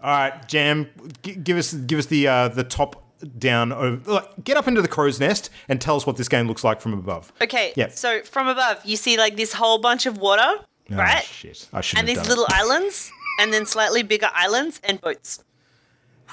right, Jam, give us the top down. Get up into the crow's nest and tell us what this game looks like from above. Okay. Yep. So from above, you see like this whole bunch of water, right? Shit! I shouldn't. And these little islands, and then slightly bigger islands and boats,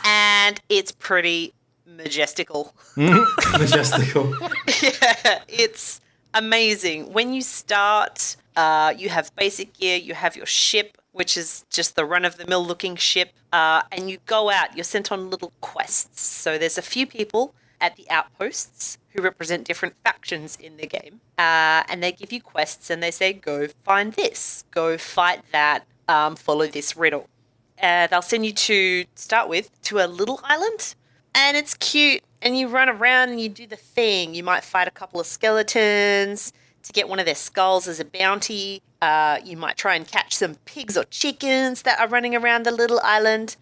and it's pretty majestical. Majestical. Yeah, it's amazing. When you start, you have basic gear, you have your ship, which is just the run-of-the-mill looking ship, and you go out. You're sent on little quests. So there's a few people at the outposts who represent different factions in the game, and they give you quests, and they say, go find this, go fight that, follow this riddle. They'll send you to a little island, and it's cute, and you run around and you do the thing. You might fight a couple of skeletons to get one of their skulls as a bounty. You might try and catch some pigs or chickens that are running around the little island.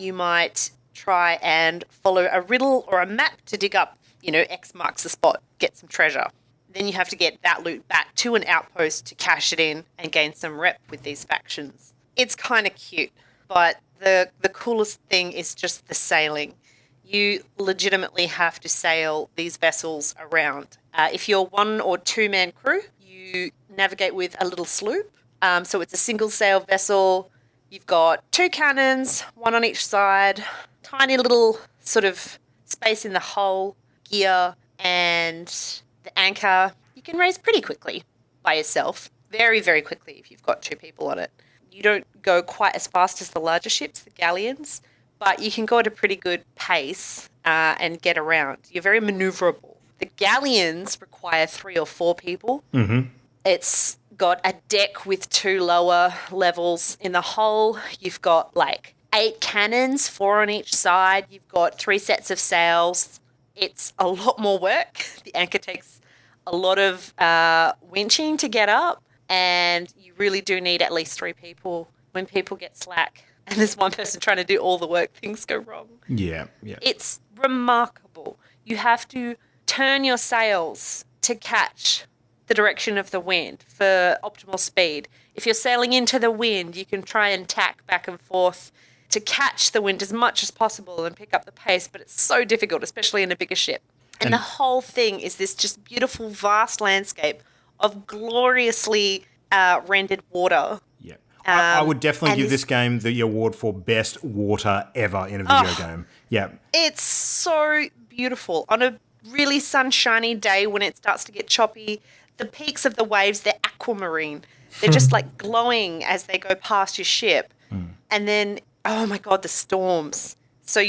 You might try and follow a riddle or a map to dig up, X marks the spot, get some treasure. Then you have to get that loot back to an outpost to cash it in and gain some rep with these factions. It's kind of cute, but the coolest thing is just the sailing. You legitimately have to sail these vessels around. If you're 1 or 2 man crew, you navigate with a little sloop. So it's a single sail vessel. You've got 2 cannons, 1 on each side, tiny little sort of space in the hull, gear, and the anchor you can raise pretty quickly by yourself. Very, very quickly if you've got 2 people on it. You don't go quite as fast as the larger ships, the galleons, but you can go at a pretty good pace and get around. You're very maneuverable. The galleons require 3 or 4 people. Mm-hmm. It's got a deck with 2 lower levels in the hull. You've got like 8 cannons, 4 on each side. You've got 3 sets of sails. It's a lot more work. The anchor takes a lot of winching to get up, and you really do need at least 3 people. When people get slack and there's one person trying to do all the work, things go wrong. Yeah. It's remarkable. You have to turn your sails to catch the direction of the wind for optimal speed. If you're sailing into the wind, you can try and tack back and forth to catch the wind as much as possible and pick up the pace, but it's so difficult, especially in a bigger ship. And the whole thing is this just beautiful, vast landscape of gloriously rendered water. Yeah. I would definitely give this game the award for best water ever in a video game. Yeah. It's so beautiful. On a really sunshiny day when it starts to get choppy, the peaks of the waves, they're aquamarine. They're just like glowing as they go past your ship. And then, oh my God, the storms. So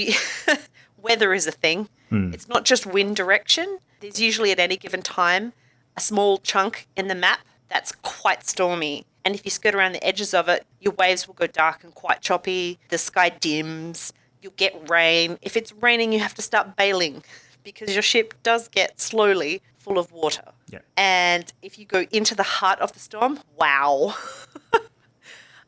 weather is a thing. It's not just wind direction. There's usually at any given time a small chunk in the map that's quite stormy. And if you skirt around the edges of it, your waves will go dark and quite choppy. The sky dims. You'll get rain. If it's raining, you have to start bailing because your ship does get slowly full of water. Yeah. And if you go into the heart of the storm, wow.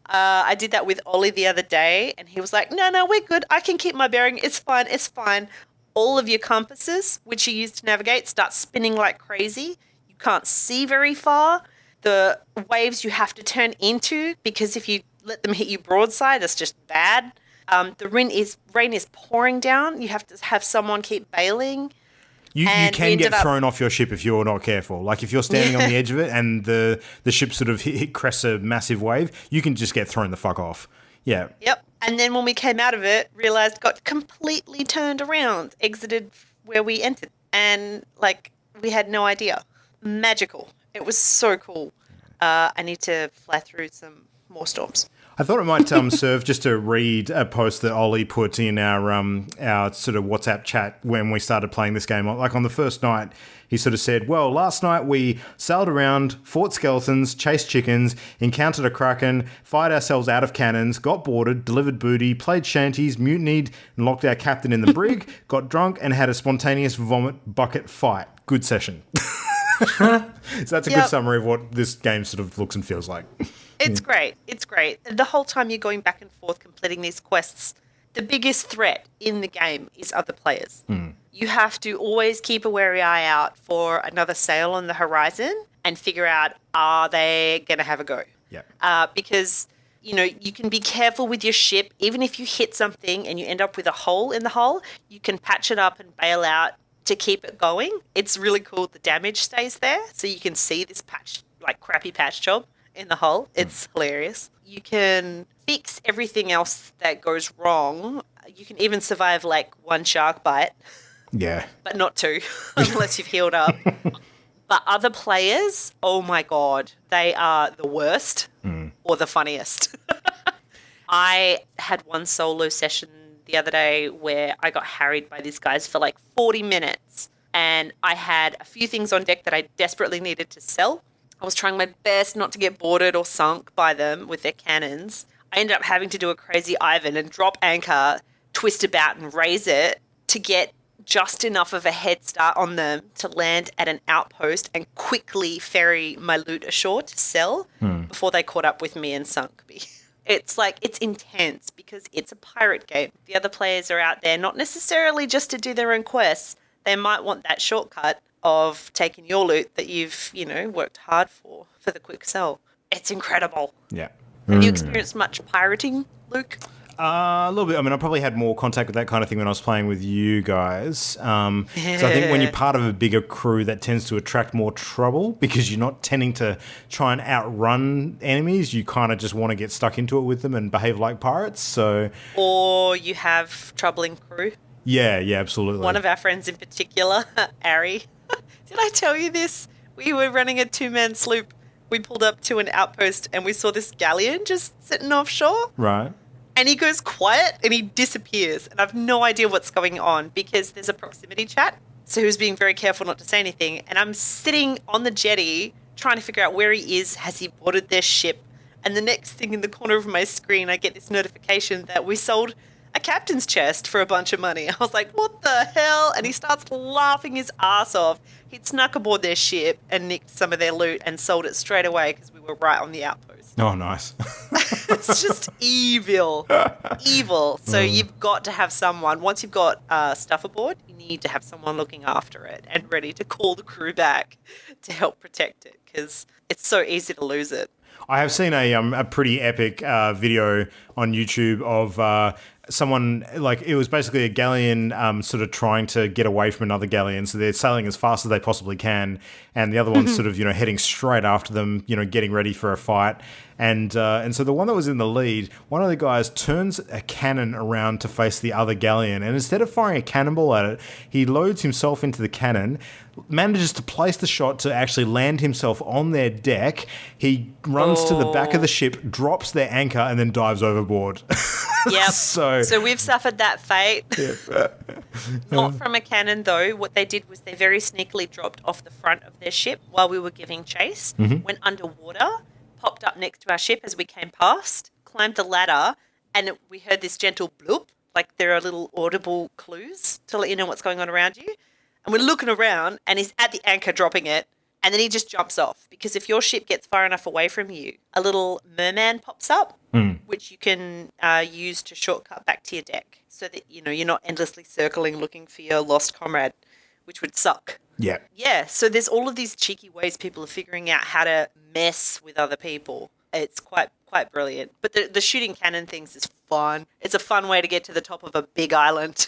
I did that with Ollie the other day, and he was like, no, we're good. I can keep my bearing. It's fine. All of your compasses, which you use to navigate, start spinning like crazy. You can't see very far. The waves you have to turn into, because if you let them hit you broadside, that's just bad. The rain is pouring down. You have to have someone keep bailing. You can get thrown off your ship if you're not careful. Like if you're standing on the edge of it and the ship sort of crests a massive wave, you can just get thrown the fuck off. Yeah. Yep. And then when we came out of it, realised got completely turned around, exited where we entered. And like we had no idea. Magical. It was so cool. I need to fly through some more storms. I thought it might serve just to read a post that Ollie put in our sort of WhatsApp chat when we started playing this game. Like on the first night, he sort of said, well, last night we sailed around, fought skeletons, chased chickens, encountered a kraken, fired ourselves out of cannons, got boarded, delivered booty, played shanties, mutinied and locked our captain in the brig, got drunk and had a spontaneous vomit bucket fight. Good session. So that's a good summary of what this game sort of looks and feels like. It's great. The whole time you're going back and forth completing these quests, the biggest threat in the game is other players. You have to always keep a wary eye out for another sail on the horizon and figure out, are they going to have a go? Yeah. Because, you can be careful with your ship. Even if you hit something and you end up with a hole in the hull, you can patch it up and bail out to keep it going. It's really cool. The damage stays there, so you can see this crappy patch job in the hull. It's hilarious. You can fix everything else that goes wrong. You can even survive one shark bite. Yeah. But not 2, unless you've healed up. But other players, oh my God, they are the worst or the funniest. I had one solo session the other day where I got harried by these guys for 40 minutes. And I had a few things on deck that I desperately needed to sell. I was trying my best not to get boarded or sunk by them with their cannons. I ended up having to do a crazy Ivan and drop anchor, twist about and raise it to get just enough of a head start on them to land at an outpost and quickly ferry my loot ashore to sell before they caught up with me and sunk me. It's intense because it's a pirate game. The other players are out there not necessarily just to do their own quests. They might want that shortcut of taking your loot that you've, worked hard for the quick sell. It's incredible. Yeah. Have you experienced much pirating, Luke? A little bit. I mean, I probably had more contact with that kind of thing when I was playing with you guys. So I think when you're part of a bigger crew, that tends to attract more trouble because you're not tending to try and outrun enemies. You kind of just want to get stuck into it with them and behave like pirates. So, or you have troubling crew. Yeah, absolutely. One of our friends in particular, Ari. Did I tell you this? we were running a 2-man sloop. We pulled up to an outpost and we saw this galleon just sitting offshore. Right. And he goes quiet and he disappears. And I have no idea what's going on because there's a proximity chat. So he was being very careful not to say anything. And I'm sitting on the jetty trying to figure out where he is. Has he boarded their ship? And the next thing in the corner of my screen, I get this notification that we sold a captain's chest for a bunch of money. I was like, what the hell? And he starts laughing his ass off. He'd snuck aboard their ship and nicked some of their loot and sold it straight away because we were right on the outpost. Oh, nice. It's just evil. Evil. So you've got to have someone, once you've got stuff aboard, you need to have someone looking after it and ready to call the crew back to help protect it because it's so easy to lose it. I have seen a pretty epic video on YouTube of someone, like, it was basically a galleon sort of trying to get away from another galleon. So they're sailing as fast as they possibly can. And the other one's sort of, heading straight after them, getting ready for a fight. And so the one that was in the lead, one of the guys turns a cannon around to face the other galleon. And instead of firing a cannonball at it, he loads himself into the cannon, manages to place the shot to actually land himself on their deck. He runs to the back of the ship, drops their anchor, and then dives overboard. Yep. So we've suffered that fate. Not from a cannon, though. What they did was they very sneakily dropped off the front of their ship while we were giving chase, went underwater, popped up next to our ship as we came past, climbed the ladder, and we heard this gentle bloop, like there are little audible clues to let you know what's going on around you. And we're looking around, and he's at the anchor dropping it, and then he just jumps off. Because if your ship gets far enough away from you, a little merman pops up, which you can use to shortcut back to your deck so that, you're not endlessly circling looking for your lost comrade, which would suck. Yeah. Yeah, so there's all of these cheeky ways people are figuring out how to mess with other people. It's quite brilliant. But the shooting cannon things is fun. It's a fun way to get to the top of a big island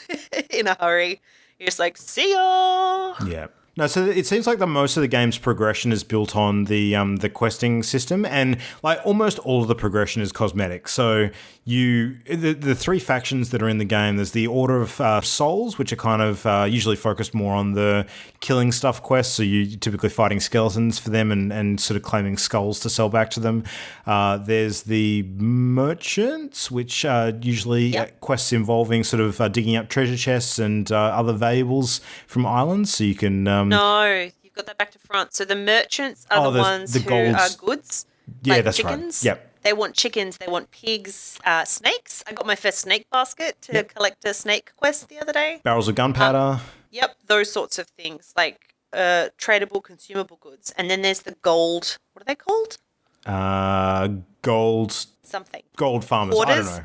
in a hurry. You're just like, see ya! Yeah. No, so it seems like most of the game's progression is built on the questing system, and like almost all of the progression is cosmetic. So the three factions that are in the game, there's the Order of Souls, which are kind of usually focused more on the killing stuff quests. So you're typically fighting skeletons for them and sort of claiming skulls to sell back to them. There's the Merchants, which usually quests involving sort of digging up treasure chests and other valuables from islands, so you can. No, you've got that back to front. So the merchants are the ones who are goods. Yeah, like that's chickens. right. Yep. They want chickens. They want pigs. Snakes. I got my first snake basket to collect a snake quest the other day. Barrels of gunpowder. Yep, those sorts of things, like tradable, consumable goods. And then there's the gold. What are they called? Gold. Something. Gold farmers. Hoarders?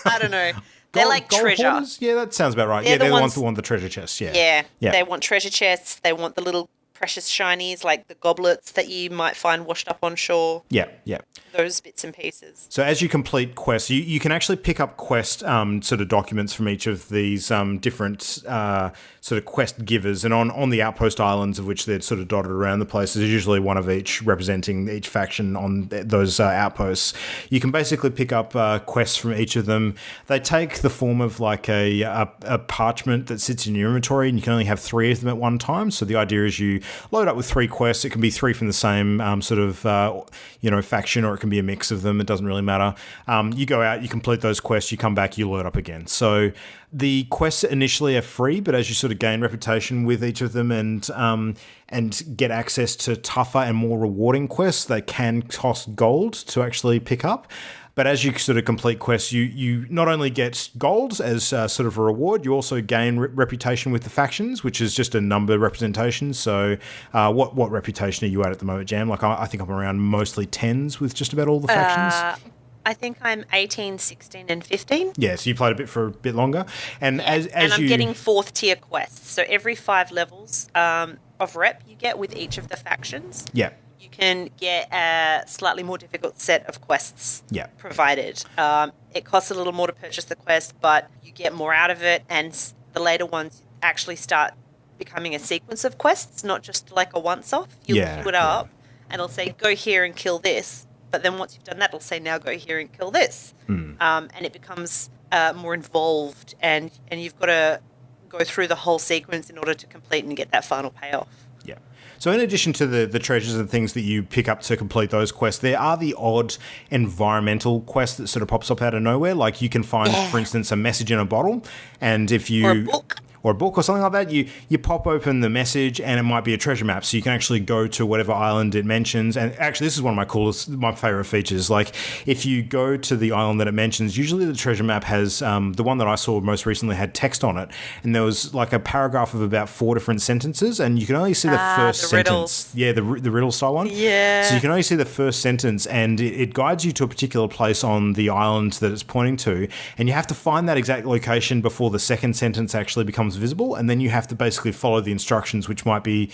I don't know. They're like gold treasure. Hoarders? Yeah, that sounds about right. They're the ones that want the treasure chests. Yeah. Yeah. They want treasure chests. They want the little precious shinies, like the goblets that you might find washed up on shore. Yeah. Those bits and pieces. So as you complete quests, you can actually pick up quest sort of documents from each of these different sort of quest givers. And on the outpost islands, of which they're sort of dotted around the place, there's usually one of each representing each faction on those outposts. You can basically pick up quests from each of them. They take the form of like a parchment that sits in your inventory, and you can only have 3 of them at one time. So the idea is you load up with 3 quests. It can be 3 from the same sort of faction, or it can be a mix of them. It doesn't really matter. You go out, you complete those quests, you come back, you load up again. So the quests initially are free, but as you sort of gain reputation with each of them and get access to tougher and more rewarding quests, they can cost gold to actually pick up. But as you sort of complete quests, you not only get gold as sort of a reward, you also gain reputation with the factions, which is just a number representation. So what reputation are you at the moment, Jam? Like I think I'm around mostly 10s with just about all the factions. I think I'm 18, 16, and 15. Yeah, so you played a bit longer. And as I'm getting 4th tier quests. So every 5 levels of rep you get with each of the factions. Yeah. You can get a slightly more difficult set of quests provided. It costs a little more to purchase the quest, but you get more out of it, and the later ones actually start becoming a sequence of quests, not just like a once-off. You'll queue it up, and it'll say, go here and kill this. But then once you've done that, it'll say, now go here and kill this. And it becomes more involved, and you've got to go through the whole sequence in order to complete and get that final payoff. Yeah. So in addition to the treasures and things that you pick up to complete those quests, there are the odd environmental quests that sort of pops up out of nowhere. Like you can find, for instance, a message in a bottle, and if you... Or a book. Or a book or something like that, you pop open the message and it might be a treasure map. So you can actually go to whatever island it mentions. And actually, this is one of my favorite features. Like, if you go to the island that it mentions, usually the treasure map has, the one that I saw most recently had text on it. And there was like a paragraph of about 4 different sentences. And you can only see the first sentence. Riddles. Yeah, the riddle style one. Yeah. So you can only see the first sentence and it guides you to a particular place on the island that it's pointing to. And you have to find that exact location before the second sentence actually becomes visible, and then you have to basically follow the instructions, which might be,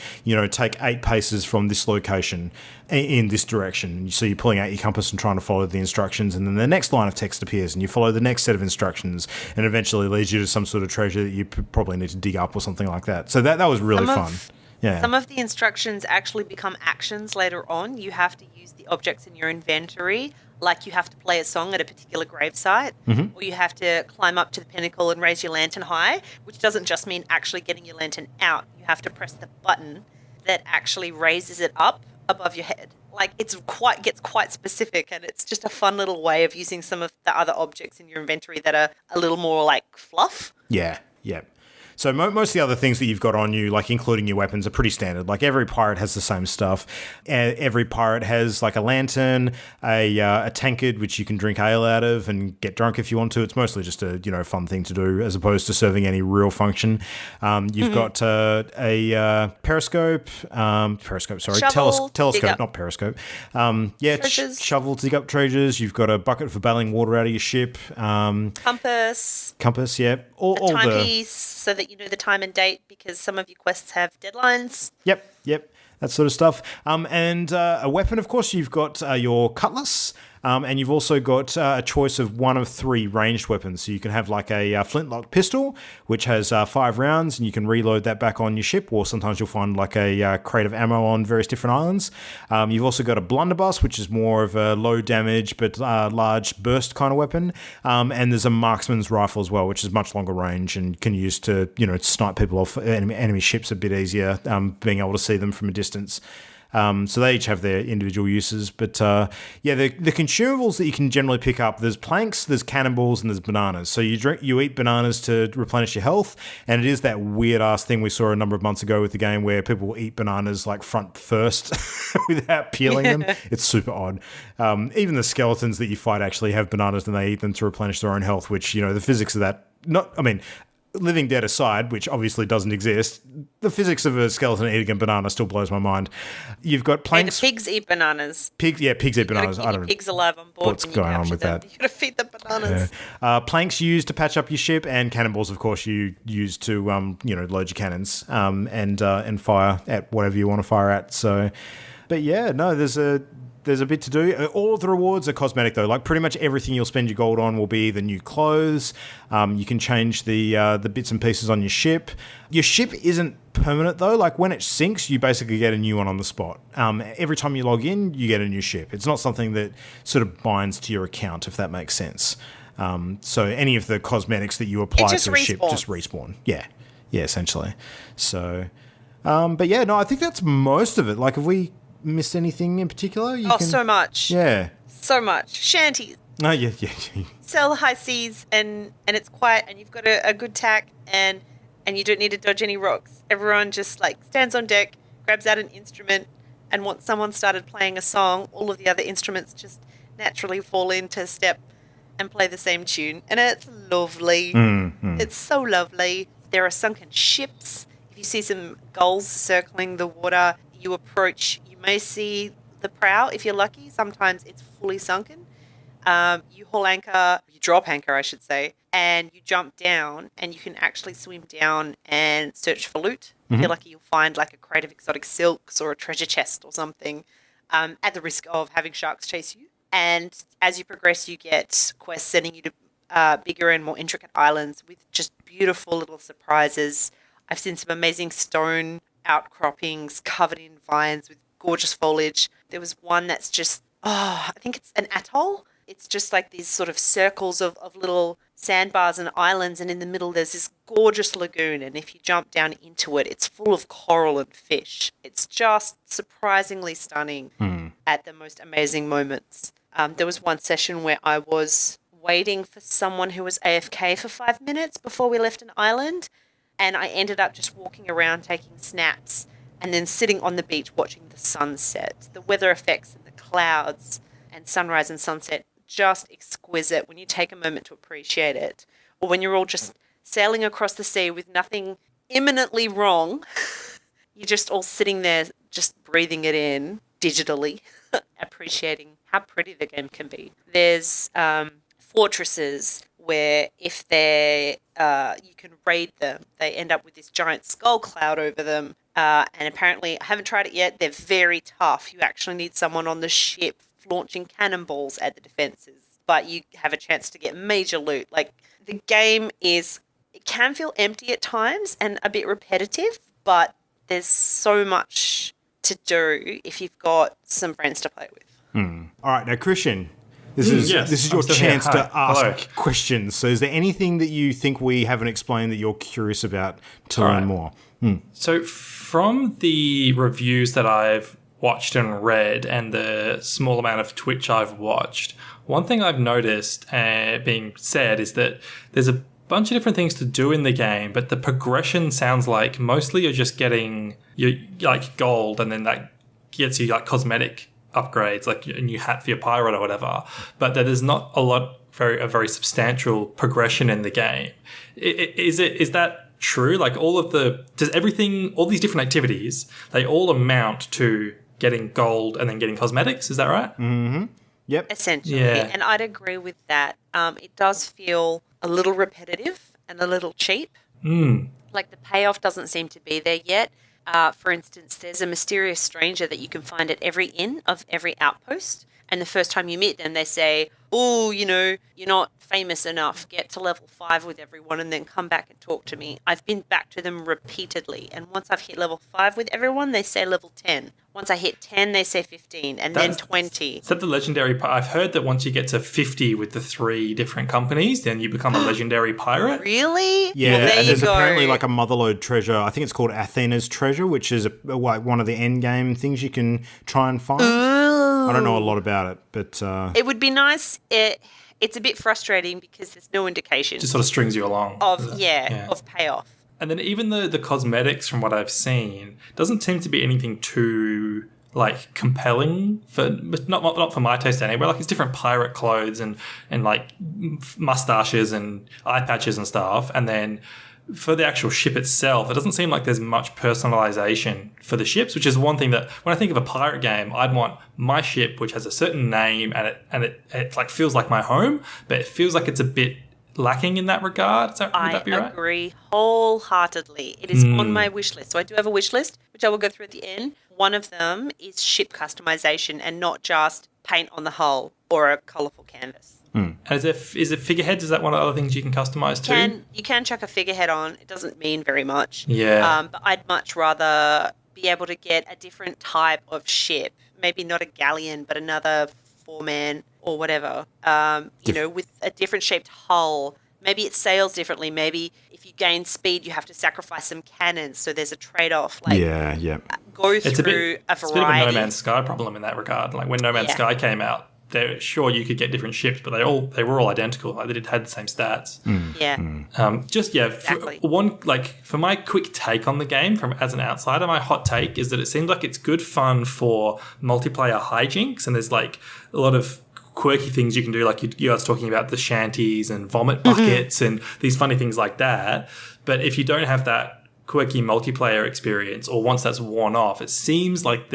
take 8 paces from this location in this direction. So you're pulling out your compass and trying to follow the instructions, and then the next line of text appears and you follow the next set of instructions, and eventually leads you to some sort of treasure that you probably need to dig up or something like that. So that was really fun. Yeah. Some of the instructions actually become actions later on. You have to use the objects in your inventory, like you have to play a song at a particular gravesite, or you have to climb up to the pinnacle and raise your lantern high, which doesn't just mean actually getting your lantern out. You have to press the button that actually raises it up above your head. Like, gets quite specific, and it's just a fun little way of using some of the other objects in your inventory that are a little more like fluff. Yeah. So most of the other things that you've got on you, like including your weapons, are pretty standard. Like every pirate has the same stuff. Every pirate has like a lantern, a tankard which you can drink ale out of and get drunk if you want to. It's mostly just a fun thing to do as opposed to serving any real function. You've got a periscope, telescope, not periscope. Shovel to dig up treasures. You've got a bucket for bailing water out of your ship. Compass, yeah. All timepiece so that you know the time and date, because some of your quests have deadlines. Yep. That sort of stuff. And a weapon, of course, you've got your cutlass. And you've also got a choice of 1 of 3 ranged weapons. So you can have like a flintlock pistol, which has 5 rounds, and you can reload that back on your ship, or sometimes you'll find like a crate of ammo on various different islands. You've also got a blunderbuss, which is more of a low damage but large burst kind of weapon. And there's a marksman's rifle as well, which is much longer range and can use to, snipe people off enemy ships a bit easier, being able to see them from a distance. So they each have their individual uses. But the consumables that you can generally pick up, there's planks, there's cannonballs, and there's bananas. So you eat bananas to replenish your health, and it is that weird-ass thing we saw a number of months ago with the game where people will eat bananas like front first without peeling them. It's super odd. Even the skeletons that you fight actually have bananas and they eat them to replenish their own health, which, the physics of that... Living Dead aside, which obviously doesn't exist, the physics of a skeleton eating a banana still blows my mind. You've got planks. The pigs eat bananas. Pigs eat bananas. I don't know. Pigs alive on board. What's going on with that? You got to feed them bananas. Yeah. Planks used to patch up your ship, and cannonballs, of course, you use to load your cannons and fire at whatever you want to fire at. So, but yeah, no, there's a bit to do. All of the rewards are cosmetic, though. Like, pretty much everything you'll spend your gold on will be the new clothes. You can change the bits and pieces on your ship. Your ship isn't permanent, though. Like, when it sinks, you basically get a new one on the spot. Every time you log in, you get a new ship. It's not something that sort of binds to your account, if that makes sense. So any of the cosmetics that you apply to a ship just respawn. Yeah, essentially. So, but yeah, no, I think that's most of it. Like, have we missed anything in particular? So much. Yeah. So much. Shanties. Oh, yeah. Sail the high seas, and it's quiet, and you've got a good tack, and you don't need to dodge any rocks. Everyone just, stands on deck, grabs out an instrument, and once someone started playing a song, all of the other instruments just naturally fall into step and play the same tune. And it's lovely. It's so lovely. There are sunken ships. If you see some gulls circling the water, you approach, you may see the prow if you're lucky. Sometimes it's fully sunken. You haul anchor, you drop anchor, I should say, and you jump down, and you can actually swim down and search for loot. If you're lucky, you'll find like a crate of exotic silks or a treasure chest or something, at the risk of having sharks chase you. And as you progress, you get quests sending you to bigger and more intricate islands with just beautiful little surprises. I've seen some amazing stone outcroppings covered in vines with gorgeous foliage. There was one that's just, I think it's an atoll. It's just like these sort of circles of little sandbars and islands, and in the middle there's this gorgeous lagoon, and if you jump down into it, it's full of coral and fish. It's just surprisingly stunning at the most amazing moments. There was one session where I was waiting for someone who was AFK for 5 minutes before we left an island, and I ended up just walking around taking snaps and then sitting on the beach watching the sunset. The weather effects and the clouds and sunrise and sunset, just exquisite when you take a moment to appreciate it. Or when you're all just sailing across the sea with nothing imminently wrong, you're just all sitting there just breathing it in digitally, appreciating how pretty the game can be. There's fortresses where if they're you can raid them, they end up with this giant skull cloud over them. And apparently, I haven't tried it yet, they're very tough. You actually need someone on the ship launching cannonballs at the defenses, but you have a chance to get major loot. Like, the game it can feel empty at times and a bit repetitive, but there's so much to do if you've got some friends to play with. All right, now Christian, this is your chance to ask questions. So is there anything that you think we haven't explained that you're curious about to learn more? So from the reviews that I've watched and read and the small amount of Twitch I've watched, one thing I've noticed being said is that there's a bunch of different things to do in the game, but the progression sounds like mostly you're just getting your like gold, and then that gets you like cosmetic upgrades, like a new hat for your pirate or whatever, but that there's not a very substantial progression in the game. Is that true? Like all these different activities, they all amount to getting gold and then getting cosmetics, is that right? Mm-hmm. Yep. Essentially. Yeah. And I'd agree with that. It does feel a little repetitive and a little cheap. Like the payoff doesn't seem to be there yet. For instance, there's a mysterious stranger that you can find at every inn of every outpost. And the first time you meet them, they say, oh, you're not famous enough. Get to level 5 with everyone and then come back and talk to me. I've been back to them repeatedly. And once I've hit level 5 with everyone, they say level 10. Once I hit 10, they say 15 and then 20. Is that the legendary pirate? I've heard that once you get to 50 with the 3 different companies, then you become a legendary pirate. Really? Yeah, well, and there's apparently like a motherlode treasure. I think it's called Athena's treasure, which is one of the end game things you can try and find. I don't know a lot about it, but... It would be nice. It's a bit frustrating because there's no indication. Just sort of strings you along. Of payoff. And then even the cosmetics, from what I've seen, doesn't seem to be anything too like compelling but not for my taste anyway. Like it's different pirate clothes and like mustaches and eye patches and stuff. And then for the actual ship itself, it doesn't seem like there's much personalization for the ships, which is one thing that when I think of a pirate game, I'd want my ship, which has a certain name and it like feels like my home, but it feels like it's a bit lacking in that regard. Would that be right? I agree wholeheartedly. It is on my wish list. So I do have a wish list, which I will go through at the end. One of them is ship customization and not just paint on the hull or a colourful canvas. And is it figureheads? Is that one of the other things you can customise too? You can chuck a figurehead on. It doesn't mean very much. Yeah. But I'd much rather be able to get a different type of ship. Maybe not a galleon, but another 4-man or whatever. With a different shaped hull. Maybe it sails differently. Maybe if you gain speed, you have to sacrifice some cannons. So there's a trade-off. Go through a variety. It's a bit of a No Man's Sky problem in that regard. Like when No Man's Sky came out, they're sure you could get different ships, but they were all identical. Like they had the same stats. Exactly. For my quick take on the game as an outsider, my hot take is that it seems like it's good fun for multiplayer hijinks, and there's like a lot of quirky things you can do, like you guys talking about the shanties and vomit buckets and these funny things like that. But if you don't have that quirky multiplayer experience, or once that's worn off, it seems like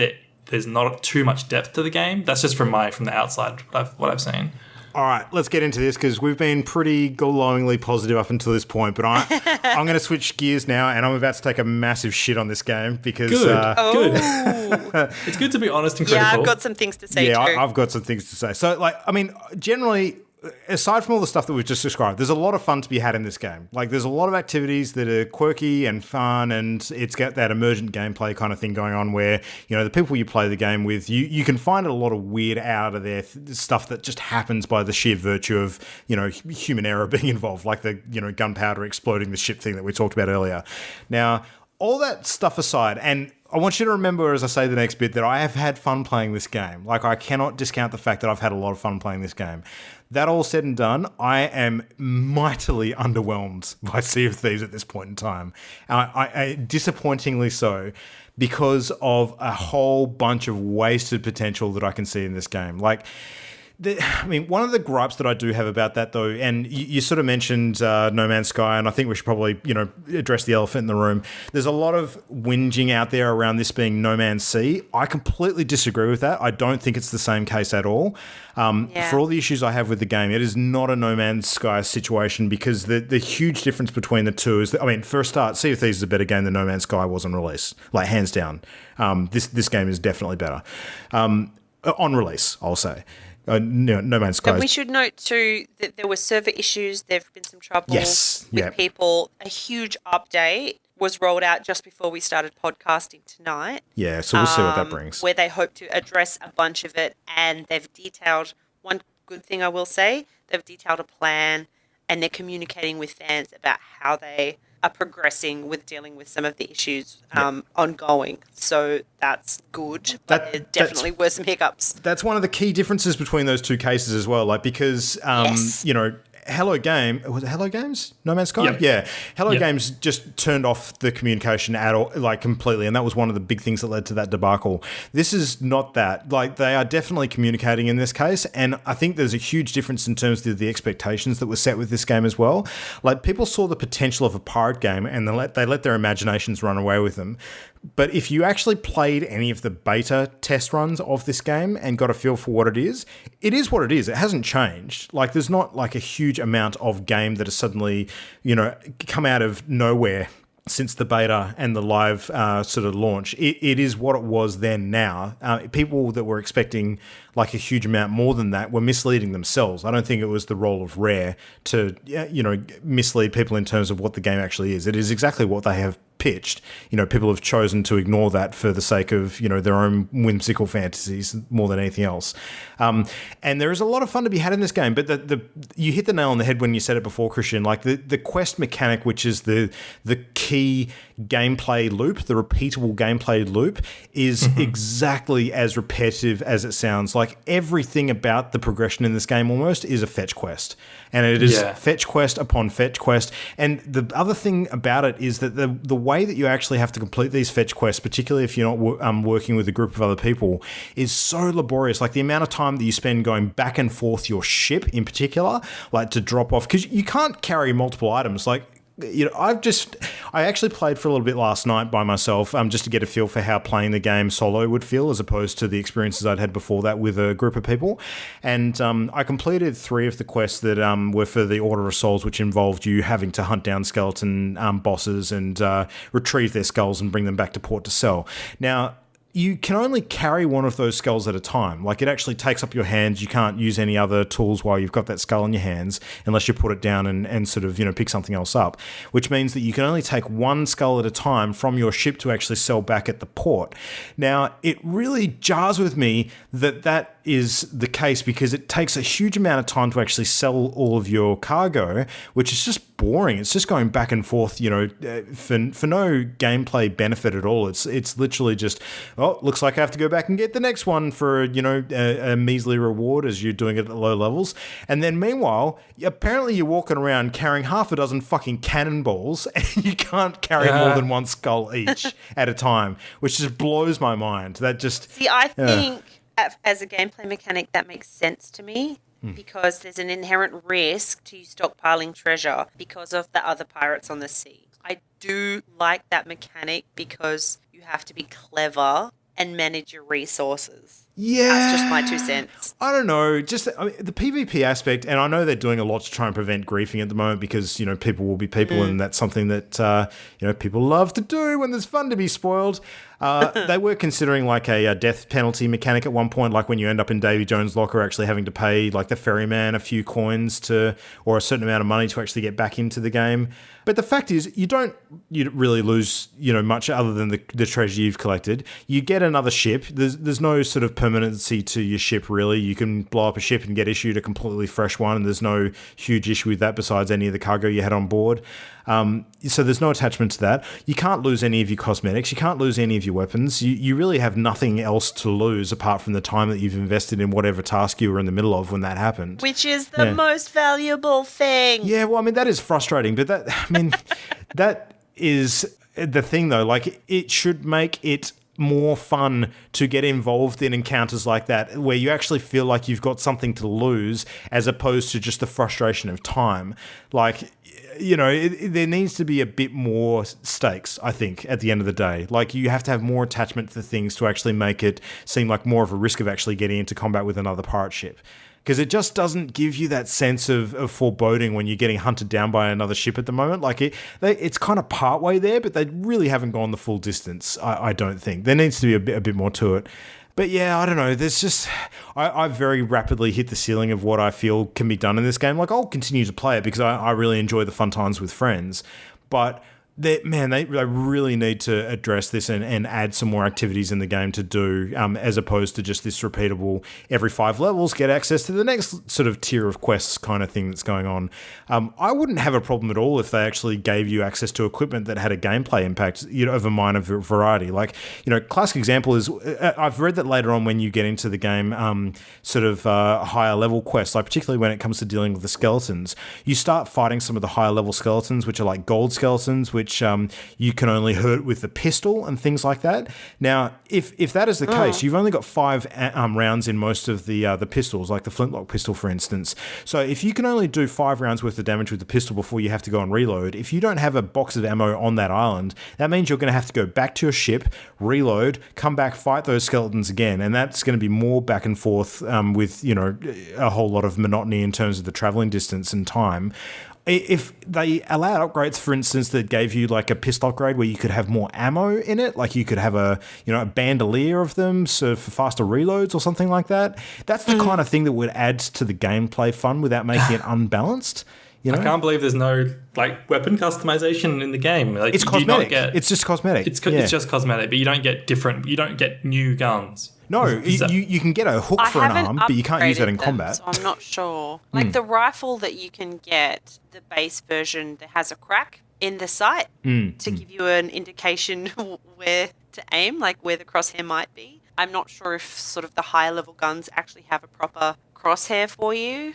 there's not too much depth to the game. That's just from the outside, what I've seen. All right, let's get into this because we've been pretty glowingly positive up until this point. But I'm going to switch gears now, and I'm about to take a massive shit on this game because... Good. It's good to be honest and critical. Yeah, I've got some things to say too. Yeah, I've got some things to say. So, generally, aside from all the stuff that we've just described, there's a lot of fun to be had in this game. Like, there's a lot of activities that are quirky and fun, and it's got that emergent gameplay kind of thing going on where, the people you play the game with, you can find a lot of weird out of there stuff that just happens by the sheer virtue of, human error being involved, like the, gunpowder exploding the ship thing that we talked about earlier. Now, all that stuff aside, and I want you to remember as I say the next bit that I have had fun playing this game. Like, I cannot discount the fact that I've had a lot of fun playing this game. That all said and done, I am mightily underwhelmed by Sea of Thieves at this point in time. I disappointingly so, because of a whole bunch of wasted potential that I can see in this game. Like, one of the gripes that I do have about that, though, and you sort of mentioned No Man's Sky, and I think we should probably, address the elephant in the room. There's a lot of whinging out there around this being No Man's Sea. I completely disagree with that. I don't think it's the same case at all. For all the issues I have with the game, it is not a No Man's Sky situation, because the huge difference between the two is that, for a start, Sea of Thieves is a better game than No Man's Sky was on release, like hands down. This game is definitely better on release, I'll say. No Man's Sky. And we should note too that there were server issues. There have been some trouble with people. A huge update was rolled out just before we started podcasting tonight. Yeah, so we'll see what that brings. Where they hope to address a bunch of it, and they've detailed one good thing I will say. They've detailed a plan, and they're communicating with fans about how they are progressing with dealing with some of the issues ongoing. So that's good, but there definitely were some hiccups. That's one of the key differences between those two cases as well. Like, because, Hello Game, was it Hello Games? No Man's Sky? Yep. Yeah. Hello Games just turned off the communication at all, like completely, and that was one of the big things that led to that debacle. This is not that. Like, they are definitely communicating in this case, and I think there's a huge difference in terms of the expectations that were set with this game as well. Like, people saw the potential of a pirate game, and they let their imaginations run away with them. But if you actually played any of the beta test runs of this game and got a feel for what it is what it is. It hasn't changed. Like, there's not like a huge amount of game that has suddenly, come out of nowhere since the beta and the live sort of launch. It is what it was then now. People that were expecting like a huge amount more than that were misleading themselves. I don't think it was the role of Rare to, mislead people in terms of what the game actually is. It is exactly what they have pitched. People have chosen to ignore that for the sake of, their own whimsical fantasies more than anything else. And there is a lot of fun to be had in this game, but you hit the nail on the head when you said it before, Christian. Like, the quest mechanic, which is the key gameplay loop, the repeatable gameplay loop, is exactly as repetitive as it sounds. Like, everything about the progression in this game almost is a fetch quest. And it is fetch quest upon fetch quest. And the other thing about it is that the way that you actually have to complete these fetch quests, particularly if you're not working with a group of other people, is so laborious. Like, the amount of time that you spend going back and forth your ship in particular, like to drop off, because you can't carry multiple items. Like, I actually played for a little bit last night by myself, just to get a feel for how playing the game solo would feel as opposed to the experiences I'd had before that with a group of people. And I completed 3 of the quests that were for the Order of Souls, which involved you having to hunt down skeleton bosses and retrieve their skulls and bring them back to port to sell. Now, you can only carry one of those skulls at a time. Like, it actually takes up your hands. You can't use any other tools while you've got that skull in your hands unless you put it down and sort of, pick something else up, which means that you can only take one skull at a time from your ship to actually sell back at the port. Now, it really jars with me that is the case, because it takes a huge amount of time to actually sell all of your cargo, which is just boring. It's just going back and forth, for no gameplay benefit at all. It's literally just, looks like I have to go back and get the next one for, a measly reward as you're doing it at low levels. And then meanwhile, apparently you're walking around carrying half a dozen fucking cannonballs and you can't carry more than one skull each at a time, which just blows my mind. That just... See, I think... As a gameplay mechanic, that makes sense to me, because there's an inherent risk to you stockpiling treasure because of the other pirates on the sea. I do like that mechanic because you have to be clever and manage your resources. Yeah. That's just my 2 cents. I don't know. Just the PvP aspect, and I know they're doing a lot to try and prevent griefing at the moment because, people will be people, and that's something that, people love to do when there's fun to be spoiled. They were considering like a death penalty mechanic at one point, like when you end up in Davy Jones' locker, actually having to pay like the ferryman a few coins or a certain amount of money to actually get back into the game. But the fact is, you really lose, much other than the treasure you've collected. You get another ship. There's no sort of permanency to your ship, really. You can blow up a ship and get issued a completely fresh one, and there's no huge issue with that besides any of the cargo you had on board. So there's no attachment to that. You can't lose any of your cosmetics. You can't lose any of your weapons. You really have nothing else to lose apart from the time that you've invested in whatever task you were in the middle of when that happened. Which is the most valuable thing. Yeah, well, that is frustrating, but that is the thing, though. Like, it should make it more fun to get involved in encounters like that where you actually feel like you've got something to lose as opposed to just the frustration of time. Like, there needs to be a bit more stakes, I think, at the end of the day. Like, you have to have more attachment to things to actually make it seem like more of a risk of actually getting into combat with another pirate ship. Because it just doesn't give you that sense of foreboding when you're getting hunted down by another ship at the moment. Like, it's kind of partway there, but they really haven't gone the full distance, I don't think. There needs to be a bit more to it. But yeah, I don't know. There's just... I've very rapidly hit the ceiling of what I feel can be done in this game. Like, I'll continue to play it because I really enjoy the fun times with friends. But... They really need to address this and add some more activities in the game to do, as opposed to just this repeatable every 5 levels get access to the next sort of tier of quests kind of thing that's going on. I wouldn't have a problem at all if they actually gave you access to equipment that had a gameplay impact, of a minor variety. Like, classic example is I've read that later on when you get into the game, higher level quests, like particularly when it comes to dealing with the skeletons, you start fighting some of the higher level skeletons, which are like gold skeletons, which you can only hurt with the pistol and things like that. Now, if that is the case, you've only got 5 rounds in most of the pistols, like the flintlock pistol, for instance. So if you can only do 5 rounds worth of damage with the pistol before you have to go and reload, if you don't have a box of ammo on that island, that means you're going to have to go back to your ship, reload, come back, fight those skeletons again, and that's going to be more back and forth with a whole lot of monotony in terms of the traveling distance and time. If they allowed upgrades, for instance, that gave you like a pistol upgrade where you could have more ammo in it, like you could have a bandolier of them, so for faster reloads or something like that, that's the kind of thing that would add to the gameplay fun without making it unbalanced. I can't believe there's no weapon customization in the game. Like, it's cosmetic. It's just cosmetic. It's just cosmetic, but you don't get new guns. No, you can get a hook for an arm, but you can't use that in combat. So I'm not sure. Like the rifle that you can get, the base version that has a crack in the sight to give you an indication where to aim, like where the crosshair might be. I'm not sure if sort of the higher level guns actually have a proper crosshair for you.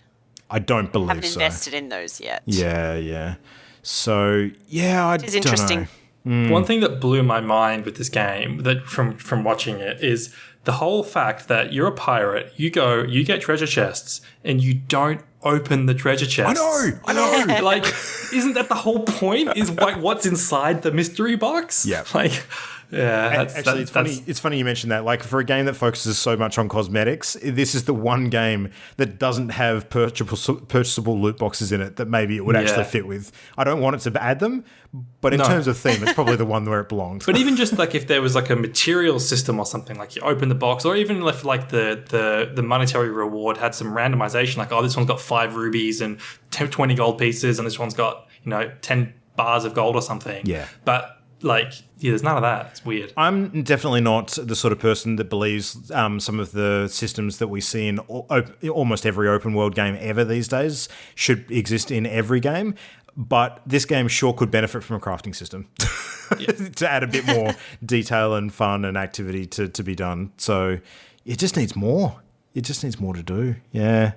I don't believe so. Haven't invested in those yet. Yeah. So, yeah, it is interesting. One thing that blew my mind with this game, that from watching it, is the whole fact that you're a pirate, you get treasure chests, and you don't open the treasure chests. I know. Like, isn't that the whole point? Is what's inside the mystery box? Yeah. It's funny you mentioned that. Like, for a game that focuses so much on cosmetics, this is the one game that doesn't have purchasable loot boxes in it that maybe it would actually fit with. I don't want it to add them, but in terms of theme, it's probably the one where it belongs. But even just like if there was like a material system or something, like you open the box, or even if like the monetary reward had some randomization, like, this one's got 5 rubies and 20 gold pieces, and this one's got 10 bars of gold or something. Yeah, but there's none of that. It's weird. I'm definitely not the sort of person that believes some of the systems that we see in almost every open world game ever these days should exist in every game. But this game sure could benefit from a crafting system to add a bit more detail and fun and activity to be done. So it just needs more. It just needs more to do. Yeah.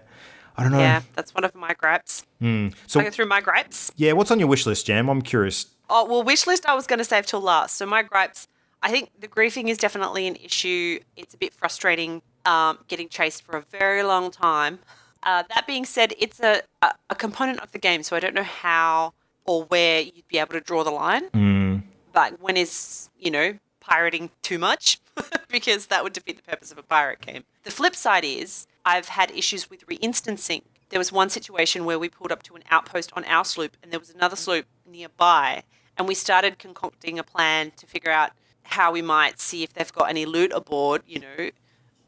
I don't know. Yeah, that's one of my gripes. So I go through my gripes. Yeah, what's on your wish list, Jam? I'm curious. Oh, well, wish list I was going to save till last. So my gripes, I think the griefing is definitely an issue. It's a bit frustrating getting chased for a very long time. That being said, it's a component of the game, so I don't know how or where you'd be able to draw the line. But when is, pirating too much? because that would defeat the purpose of a pirate game. The flip side is I've had issues with reinstancing. There was one situation where we pulled up to an outpost on our sloop and there was another sloop nearby, and we started concocting a plan to figure out how we might see if they've got any loot aboard,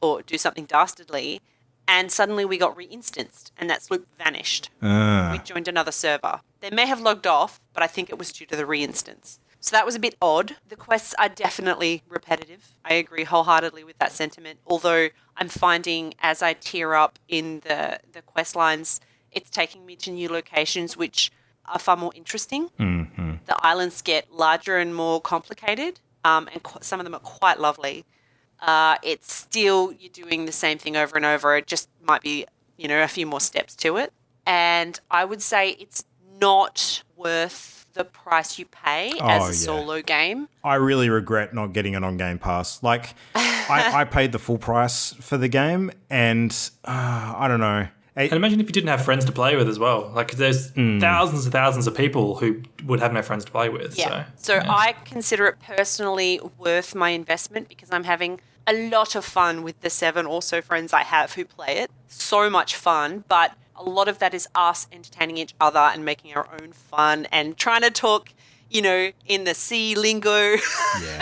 or do something dastardly. And suddenly we got reinstanced and that sloop vanished. We joined another server. They may have logged off, but I think it was due to the reinstance. So that was a bit odd. The quests are definitely repetitive. I agree wholeheartedly with that sentiment. Although I'm finding as I tier up in the quest lines, it's taking me to new locations which are far more interesting. Mm-hmm. The islands get larger and more complicated, and some of them are quite lovely. It's still, you're doing the same thing over and over. It just might be, a few more steps to it. And I would say it's not worth the price you pay as a solo game. I really regret not getting it on Game Pass. Like, I paid the full price for the game, and I don't know. And imagine if you didn't have friends to play with as well. Like, there's thousands and thousands of people who would have no friends to play with. Yeah. So I consider it personally worth my investment because I'm having a lot of fun with the 7 or so friends I have who play it. So much fun, but a lot of that is us entertaining each other and making our own fun and trying to talk, in the sea lingo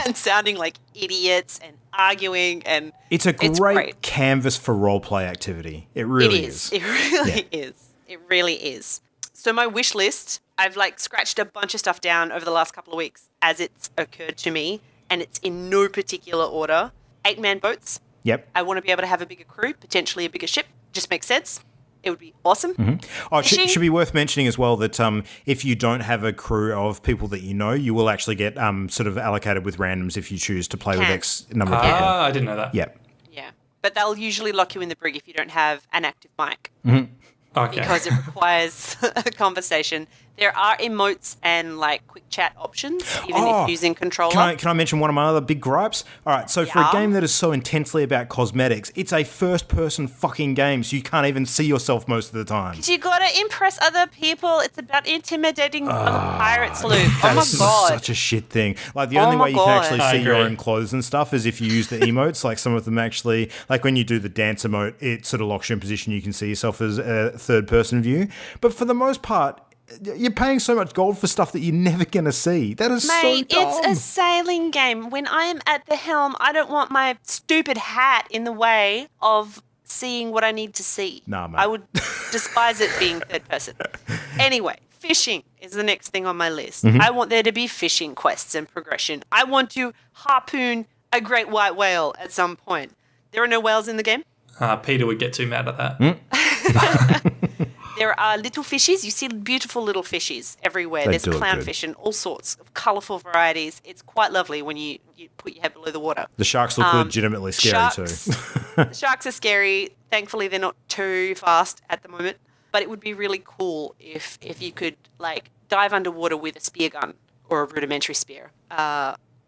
and sounding like idiots and arguing. And it's a great canvas for roleplay activity. It really is. It really is. It really is. So my wish list, I've scratched a bunch of stuff down over the last couple of weeks as it's occurred to me, and it's in no particular order. 8-man boats. Yep. I want to be able to have a bigger crew, potentially a bigger ship. Just makes sense. It would be awesome. Mm-hmm. Oh, it should be worth mentioning as well that if you don't have a crew of people that you will actually get sort of allocated with randoms if you choose to play with X number of people. I didn't know that. Yep. Yeah. But they'll usually lock you in the brig if you don't have an active mic. Mm-hmm. Okay. Because it requires a conversation. There are emotes and quick chat options, even if using controller. Can I mention one of my other big gripes? All right, so for a game that is so intensely about cosmetics, it's a first-person fucking game, so you can't even see yourself most of the time. Because you got to impress other people. It's about intimidating on the pirate sloop. Oh my god, such a shit thing. The only way you can actually see your own clothes and stuff is if you use the emotes. Some of them actually, when you do the dance emote, it sort of locks you in position. You can see yourself as a third-person view. But for the most part, you're paying so much gold for stuff that you're never going to see. That is so dumb. It's a sailing game. When I am at the helm, I don't want my stupid hat in the way of seeing what I need to see. Nah, mate. I would despise it being third person. Anyway, fishing is the next thing on my list. Mm-hmm. I want there to be fishing quests and progression. I want to harpoon a great white whale at some point. There are no whales in the game. Peter would get too mad at that. There are little fishies. You see beautiful little fishies everywhere. There's clownfish and all sorts of colourful varieties. It's quite lovely when you put your head below the water. The sharks look legitimately scary too. The sharks are scary. Thankfully, they're not too fast at the moment. But it would be really cool if you could dive underwater with a spear gun or a rudimentary spear,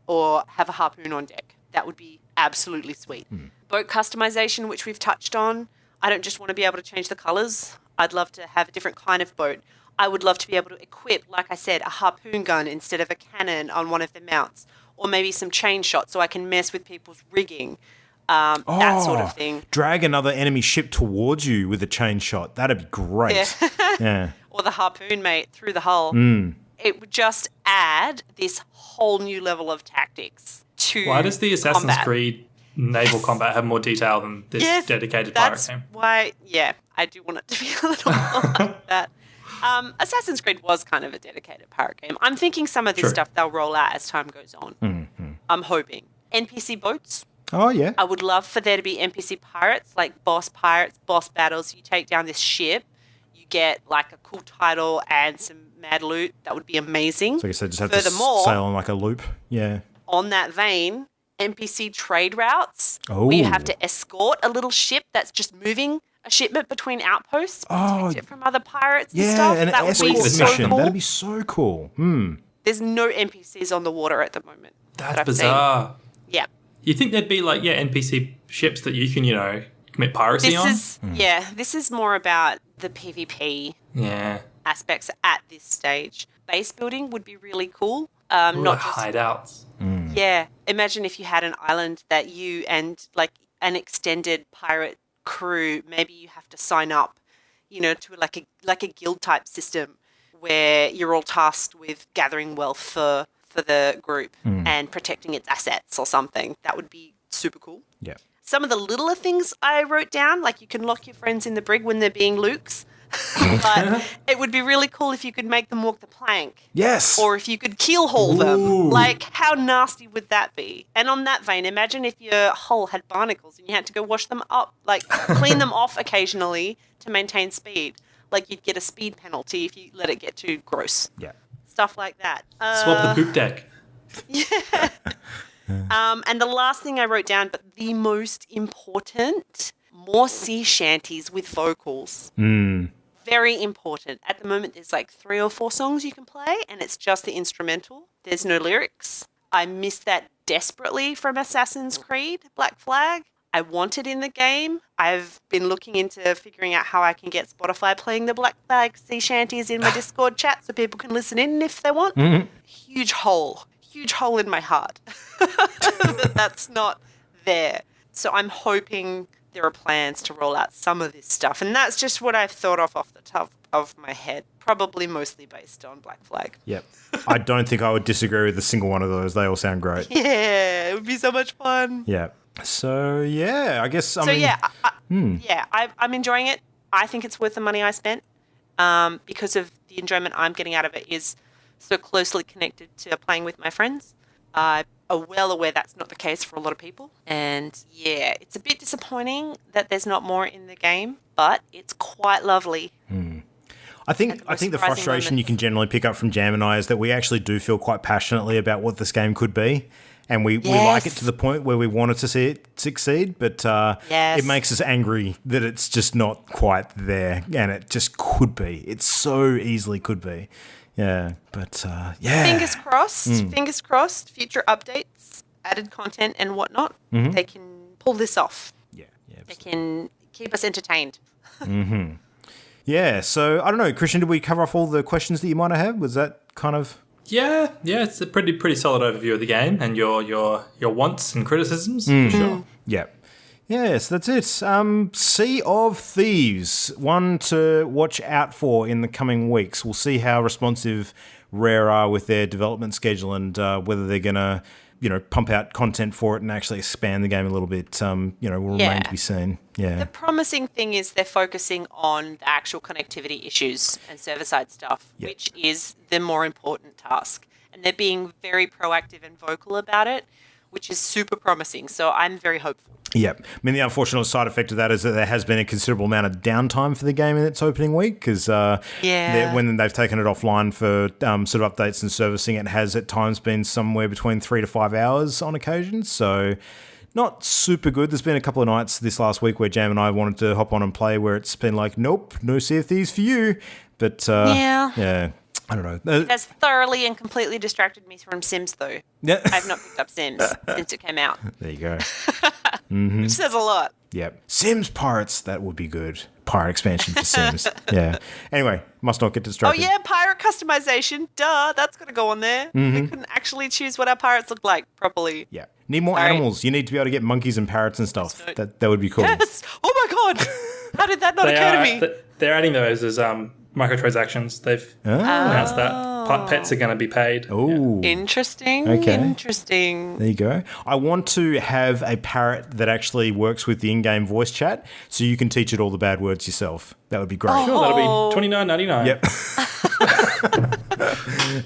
or have a harpoon on deck. That would be absolutely sweet. Boat customization, which we've touched on. I don't just want to be able to change the colours. I'd love to have a different kind of boat. I would love to be able to equip, like I said, a harpoon gun instead of a cannon on one of the mounts, or maybe some chain shot so I can mess with people's rigging, that sort of thing. Drag another enemy ship towards you with a chain shot. That'd be great. Yeah. Or the harpoon mate through the hull. It would just add this whole new level of tactics to Why does the Assassin's Creed naval combat have more detail than this dedicated pirate game? Why, I do want it to be a little more like that. Assassin's Creed was kind of a dedicated pirate game. I'm thinking some of this stuff they'll roll out as time goes on. Mm-hmm. I'm hoping. NPC boats. Oh, yeah. I would love for there to be NPC pirates, boss pirates, boss battles. You take down this ship, you get a cool title and some mad loot. That would be amazing. So I guess I just have to sail on a loop. Yeah. On that vein, NPC trade routes where you have to escort a little ship that's just moving a shipment between outposts, protect it from other pirates and stuff. And that would be so cool. That'd be so cool. There's no NPCs on the water at the moment. That's bizarre. Seen. Yeah. You think there'd be NPC ships that you can, commit piracy on? This is more about the PvP aspects at this stage. Base building would be really cool. Not just hideouts. Yeah. Imagine if you had an island that you and like an extended pirate crew, maybe you have to sign up, to like a guild type system where you're all tasked with gathering wealth for the group and protecting its assets or something. That would be super cool. Yeah. Some of the littler things I wrote down, like you can lock your friends in the brig when they're being Lukes. But it would be really cool if you could make them walk the plank. Yes. Or if you could keel haul them. Ooh. Like, how nasty would that be? And on that vein, imagine if your hull had barnacles and you had to go wash them up, like clean them off occasionally to maintain speed. Like you'd get a speed penalty if you let it get too gross. Yeah. Stuff like that. Swap the poop deck. Yeah. And the last thing I wrote down, but the most important, more sea shanties with vocals. Very important. At the moment, there's like 3 or 4 songs you can play, and it's just the instrumental. There's no lyrics. I miss that desperately from Assassin's Creed Black Flag. I want it in the game. I've been looking into figuring out how I can get Spotify playing the Black Flag sea shanties in my Discord chat so people can listen in if they want. Huge hole in my heart that's not there. So I'm hoping there are plans to roll out some of this stuff. And that's just what I've thought of off the top of my head, probably mostly based on Black Flag. Yep. I don't think I would disagree with a single one of those. They all sound great. Yeah, it would be so much fun. Yeah. So, yeah, I guess, I'm enjoying it. I think it's worth the money I spent because of the enjoyment I'm getting out of it is so closely connected to playing with my friends. I'm well aware that's not the case for a lot of people. And, yeah, it's a bit disappointing that there's not more in the game, but it's quite lovely. I think the frustration you can generally pick up from Jam and I is that we actually do feel quite passionately about what this game could be. And we like it to the point where we wanted to see it succeed, but it makes us angry that it's just not quite there, and it just could be. It so easily could be. Yeah, but yeah. Fingers crossed, future updates, added content and whatnot, they can pull this off. Yeah. They can keep us entertained. Yeah, so I don't know, Christian, did we cover off all the questions that you might have? Was that kind of... Yeah, it's a pretty solid overview of the game and your wants and criticisms, for sure. Yeah. Yes, that's it. Sea of Thieves, one to watch out for in the coming weeks. We'll see how responsive Rare are with their development schedule and whether they're going to, pump out content for it and actually expand the game a little bit. Will remain to be seen. Yeah. The promising thing is they're focusing on the actual connectivity issues and server-side stuff, which is the more important task. And they're being very proactive and vocal about it, which is super promising. So I'm very hopeful. Yep. I mean, the unfortunate side effect of that is that there has been a considerable amount of downtime for the game in its opening week because when they've taken it offline for sort of updates and servicing, it has at times been somewhere between 3 to 5 hours on occasion. So not super good. There's been a couple of nights this last week where Jam and I wanted to hop on and play where it's been like, nope, no Sea of Thieves for you. But yeah. I don't know. It has thoroughly and completely distracted me from Sims, though. Yeah. I've not picked up Sims since it came out. There you go. Which says a lot. Yep. Sims Pirates, that would be good. Pirate expansion for Sims. Yeah. Anyway, must not get distracted. Oh, yeah, pirate customization. Duh, that's going to go on there. We couldn't actually choose what our pirates look like properly. Yeah. Need more animals. You need to be able to get monkeys and parrots and stuff. That would be cool. Yes. Oh, my God. How did that not occur to me? They're adding those as microtransactions. They've announced that pets are going to be paid. Oh, interesting. Okay. Interesting. There you go. I want to have a parrot that actually works with the in-game voice chat, so you can teach it all the bad words yourself. That would be great. Sure, that'll be $29.99. Yep.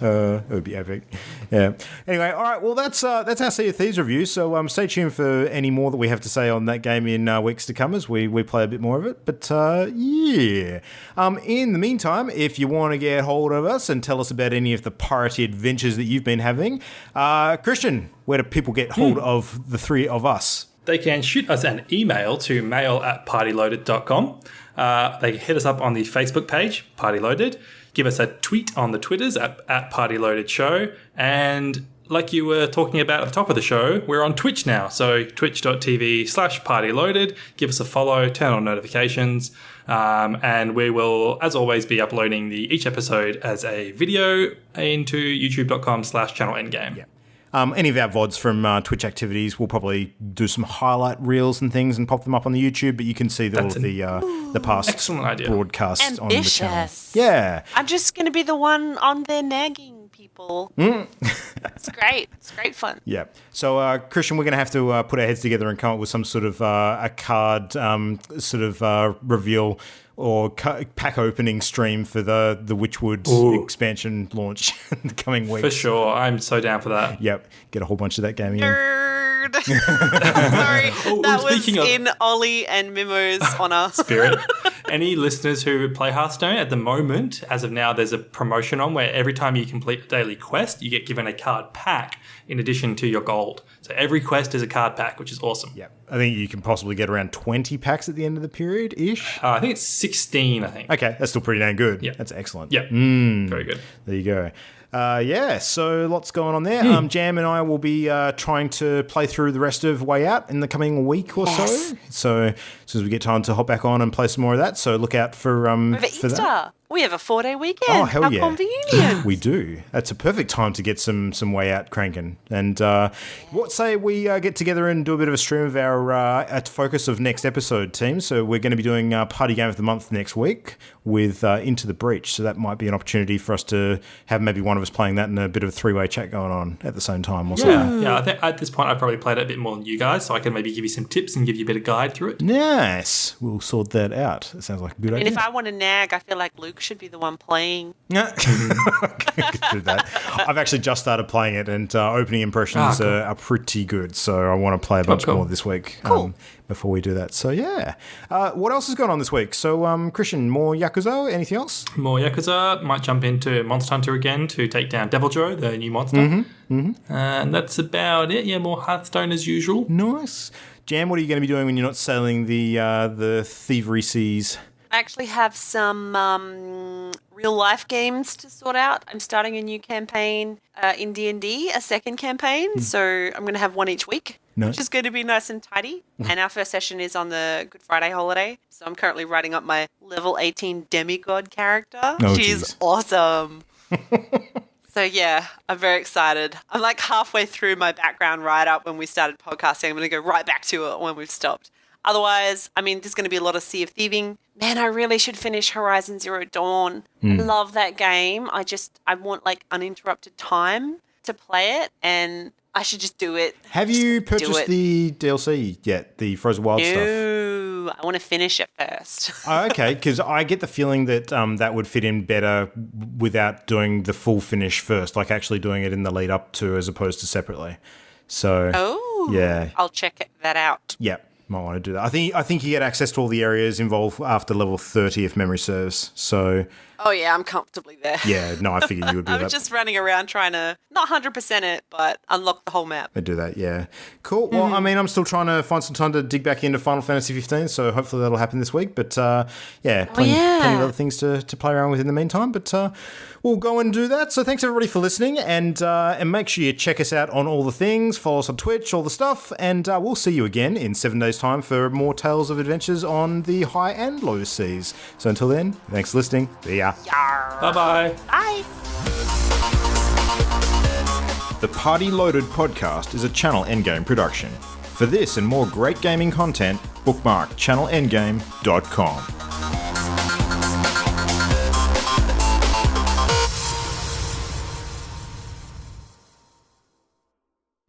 It would be epic. Yeah. Anyway, all right. Well, that's our Sea of Thieves review. So stay tuned for any more that we have to say on that game in weeks to come as we play a bit more of it. But yeah. In the meantime, if you want to get hold of us and tell us about any of the piratey adventures that you've been having, Christian, where do people get hold of the three of us? They can shoot us an email to mail@partyloaded.com. They can hit us up on the Facebook page, Party Loaded. Give us a tweet on the Twitters at PartyLoadedShow. And like you were talking about at the top of the show, we're on Twitch now. So twitch.tv/PartyLoaded. Give us a follow, turn on notifications. And we will, as always, be uploading each episode as a video into youtube.com/channelendgame. Yeah. Any of our VODs from Twitch activities, we'll probably do some highlight reels and things and pop them up on the YouTube, but you can see all of the past broadcasts on the channel. Yeah. I'm just going to be the one on there nagging people. It's great. It's great fun. Yeah. So, Christian, we're going to have to put our heads together and come up with some sort of a card reveal or pack opening stream for the Witchwood expansion launch in the coming weeks. For sure. I'm so down for that. Yep. Get a whole bunch of that gaming in. Sorry. That was in Ollie and Mimo's honour. Spirit. Any listeners who play Hearthstone, at the moment, as of now, there's a promotion on where every time you complete a daily quest, you get given a card pack in addition to your gold. So every quest is a card pack, which is awesome. Yeah. I think you can possibly get around 20 packs at the end of the period-ish. I think it's 16, I think. Okay, that's still pretty dang good. Yeah. That's excellent. Yeah, very good. There you go. So lots going on there. Jam and I will be trying to play through the rest of Way Out in the coming week or so. So as soon as we get time to hop back on and play some more of that, so look out for Easter. That. We have a 4-day weekend. Oh, hell yeah. How convenient. We do. That's a perfect time to get some Way Out cranking. And what say we get together and do a bit of a stream of our focus of next episode, team. So we're going to be doing Party Game of the Month next week with Into the Breach. So that might be an opportunity for us to have maybe one of us playing that and a bit of a three-way chat going on at the same time. Yeah, I think at this point I've probably played it a bit more than you guys, so I can maybe give you some tips and give you a bit of guide through it. Nice. We'll sort that out. That sounds like a good idea. And if I want to nag, I feel like Luke should be the one playing. Yeah. Do that. I've actually just started playing it, and opening impressions are pretty good. So I want to play a bunch more this week before we do that. So yeah. What else has gone on this week? So Christian, more Yakuza? Anything else? More Yakuza. Might jump into Monster Hunter again to take down Devil Joe, the new monster. And that's about it. Yeah, more Hearthstone as usual. Nice. Jam, what are you going to be doing when you're not sailing the thievery seas? I actually have some real-life games to sort out. I'm starting a new campaign in D&D, a second campaign, so I'm going to have one each week, which is going to be nice and tidy. And our first session is on the Good Friday holiday, so I'm currently writing up my level 18 demigod character. She's awesome. So yeah, I'm very excited. I'm like halfway through my background write-up when we started podcasting. I'm going to go right back to it when we've stopped. Otherwise, I mean, there's going to be a lot of Sea of Thieving. Man, I really should finish Horizon Zero Dawn. I love that game. I want like uninterrupted time to play it, and I should just do it. Have you purchased the DLC yet? The Frozen Wild stuff? No, I want to finish it first. Oh, okay, because I get the feeling that that would fit in better without doing the full finish first, like actually doing it in the lead up to as opposed to separately. So, yeah. I'll check that out. Yeah. Might want to do that. I think you get access to all the areas involved after level 30 if memory serves. So oh yeah, I'm comfortably there. Yeah, no, I figured you would do that. I was just running around trying to not 100% it, but unlock the whole map. I do that, yeah. Cool. Well, I mean, I'm still trying to find some time to dig back into Final Fantasy 15, so hopefully that'll happen this week. But plenty of other things to play around with in the meantime. But we'll go and do that. So thanks everybody for listening, and make sure you check us out on all the things. Follow us on Twitch, all the stuff, and we'll see you again in 7 days' time for more tales of adventures on the high and low seas. So until then, thanks for listening. See ya. Bye-bye. Bye. The Party Loaded podcast is a Channel Endgame production. For this and more great gaming content, bookmark channelendgame.com.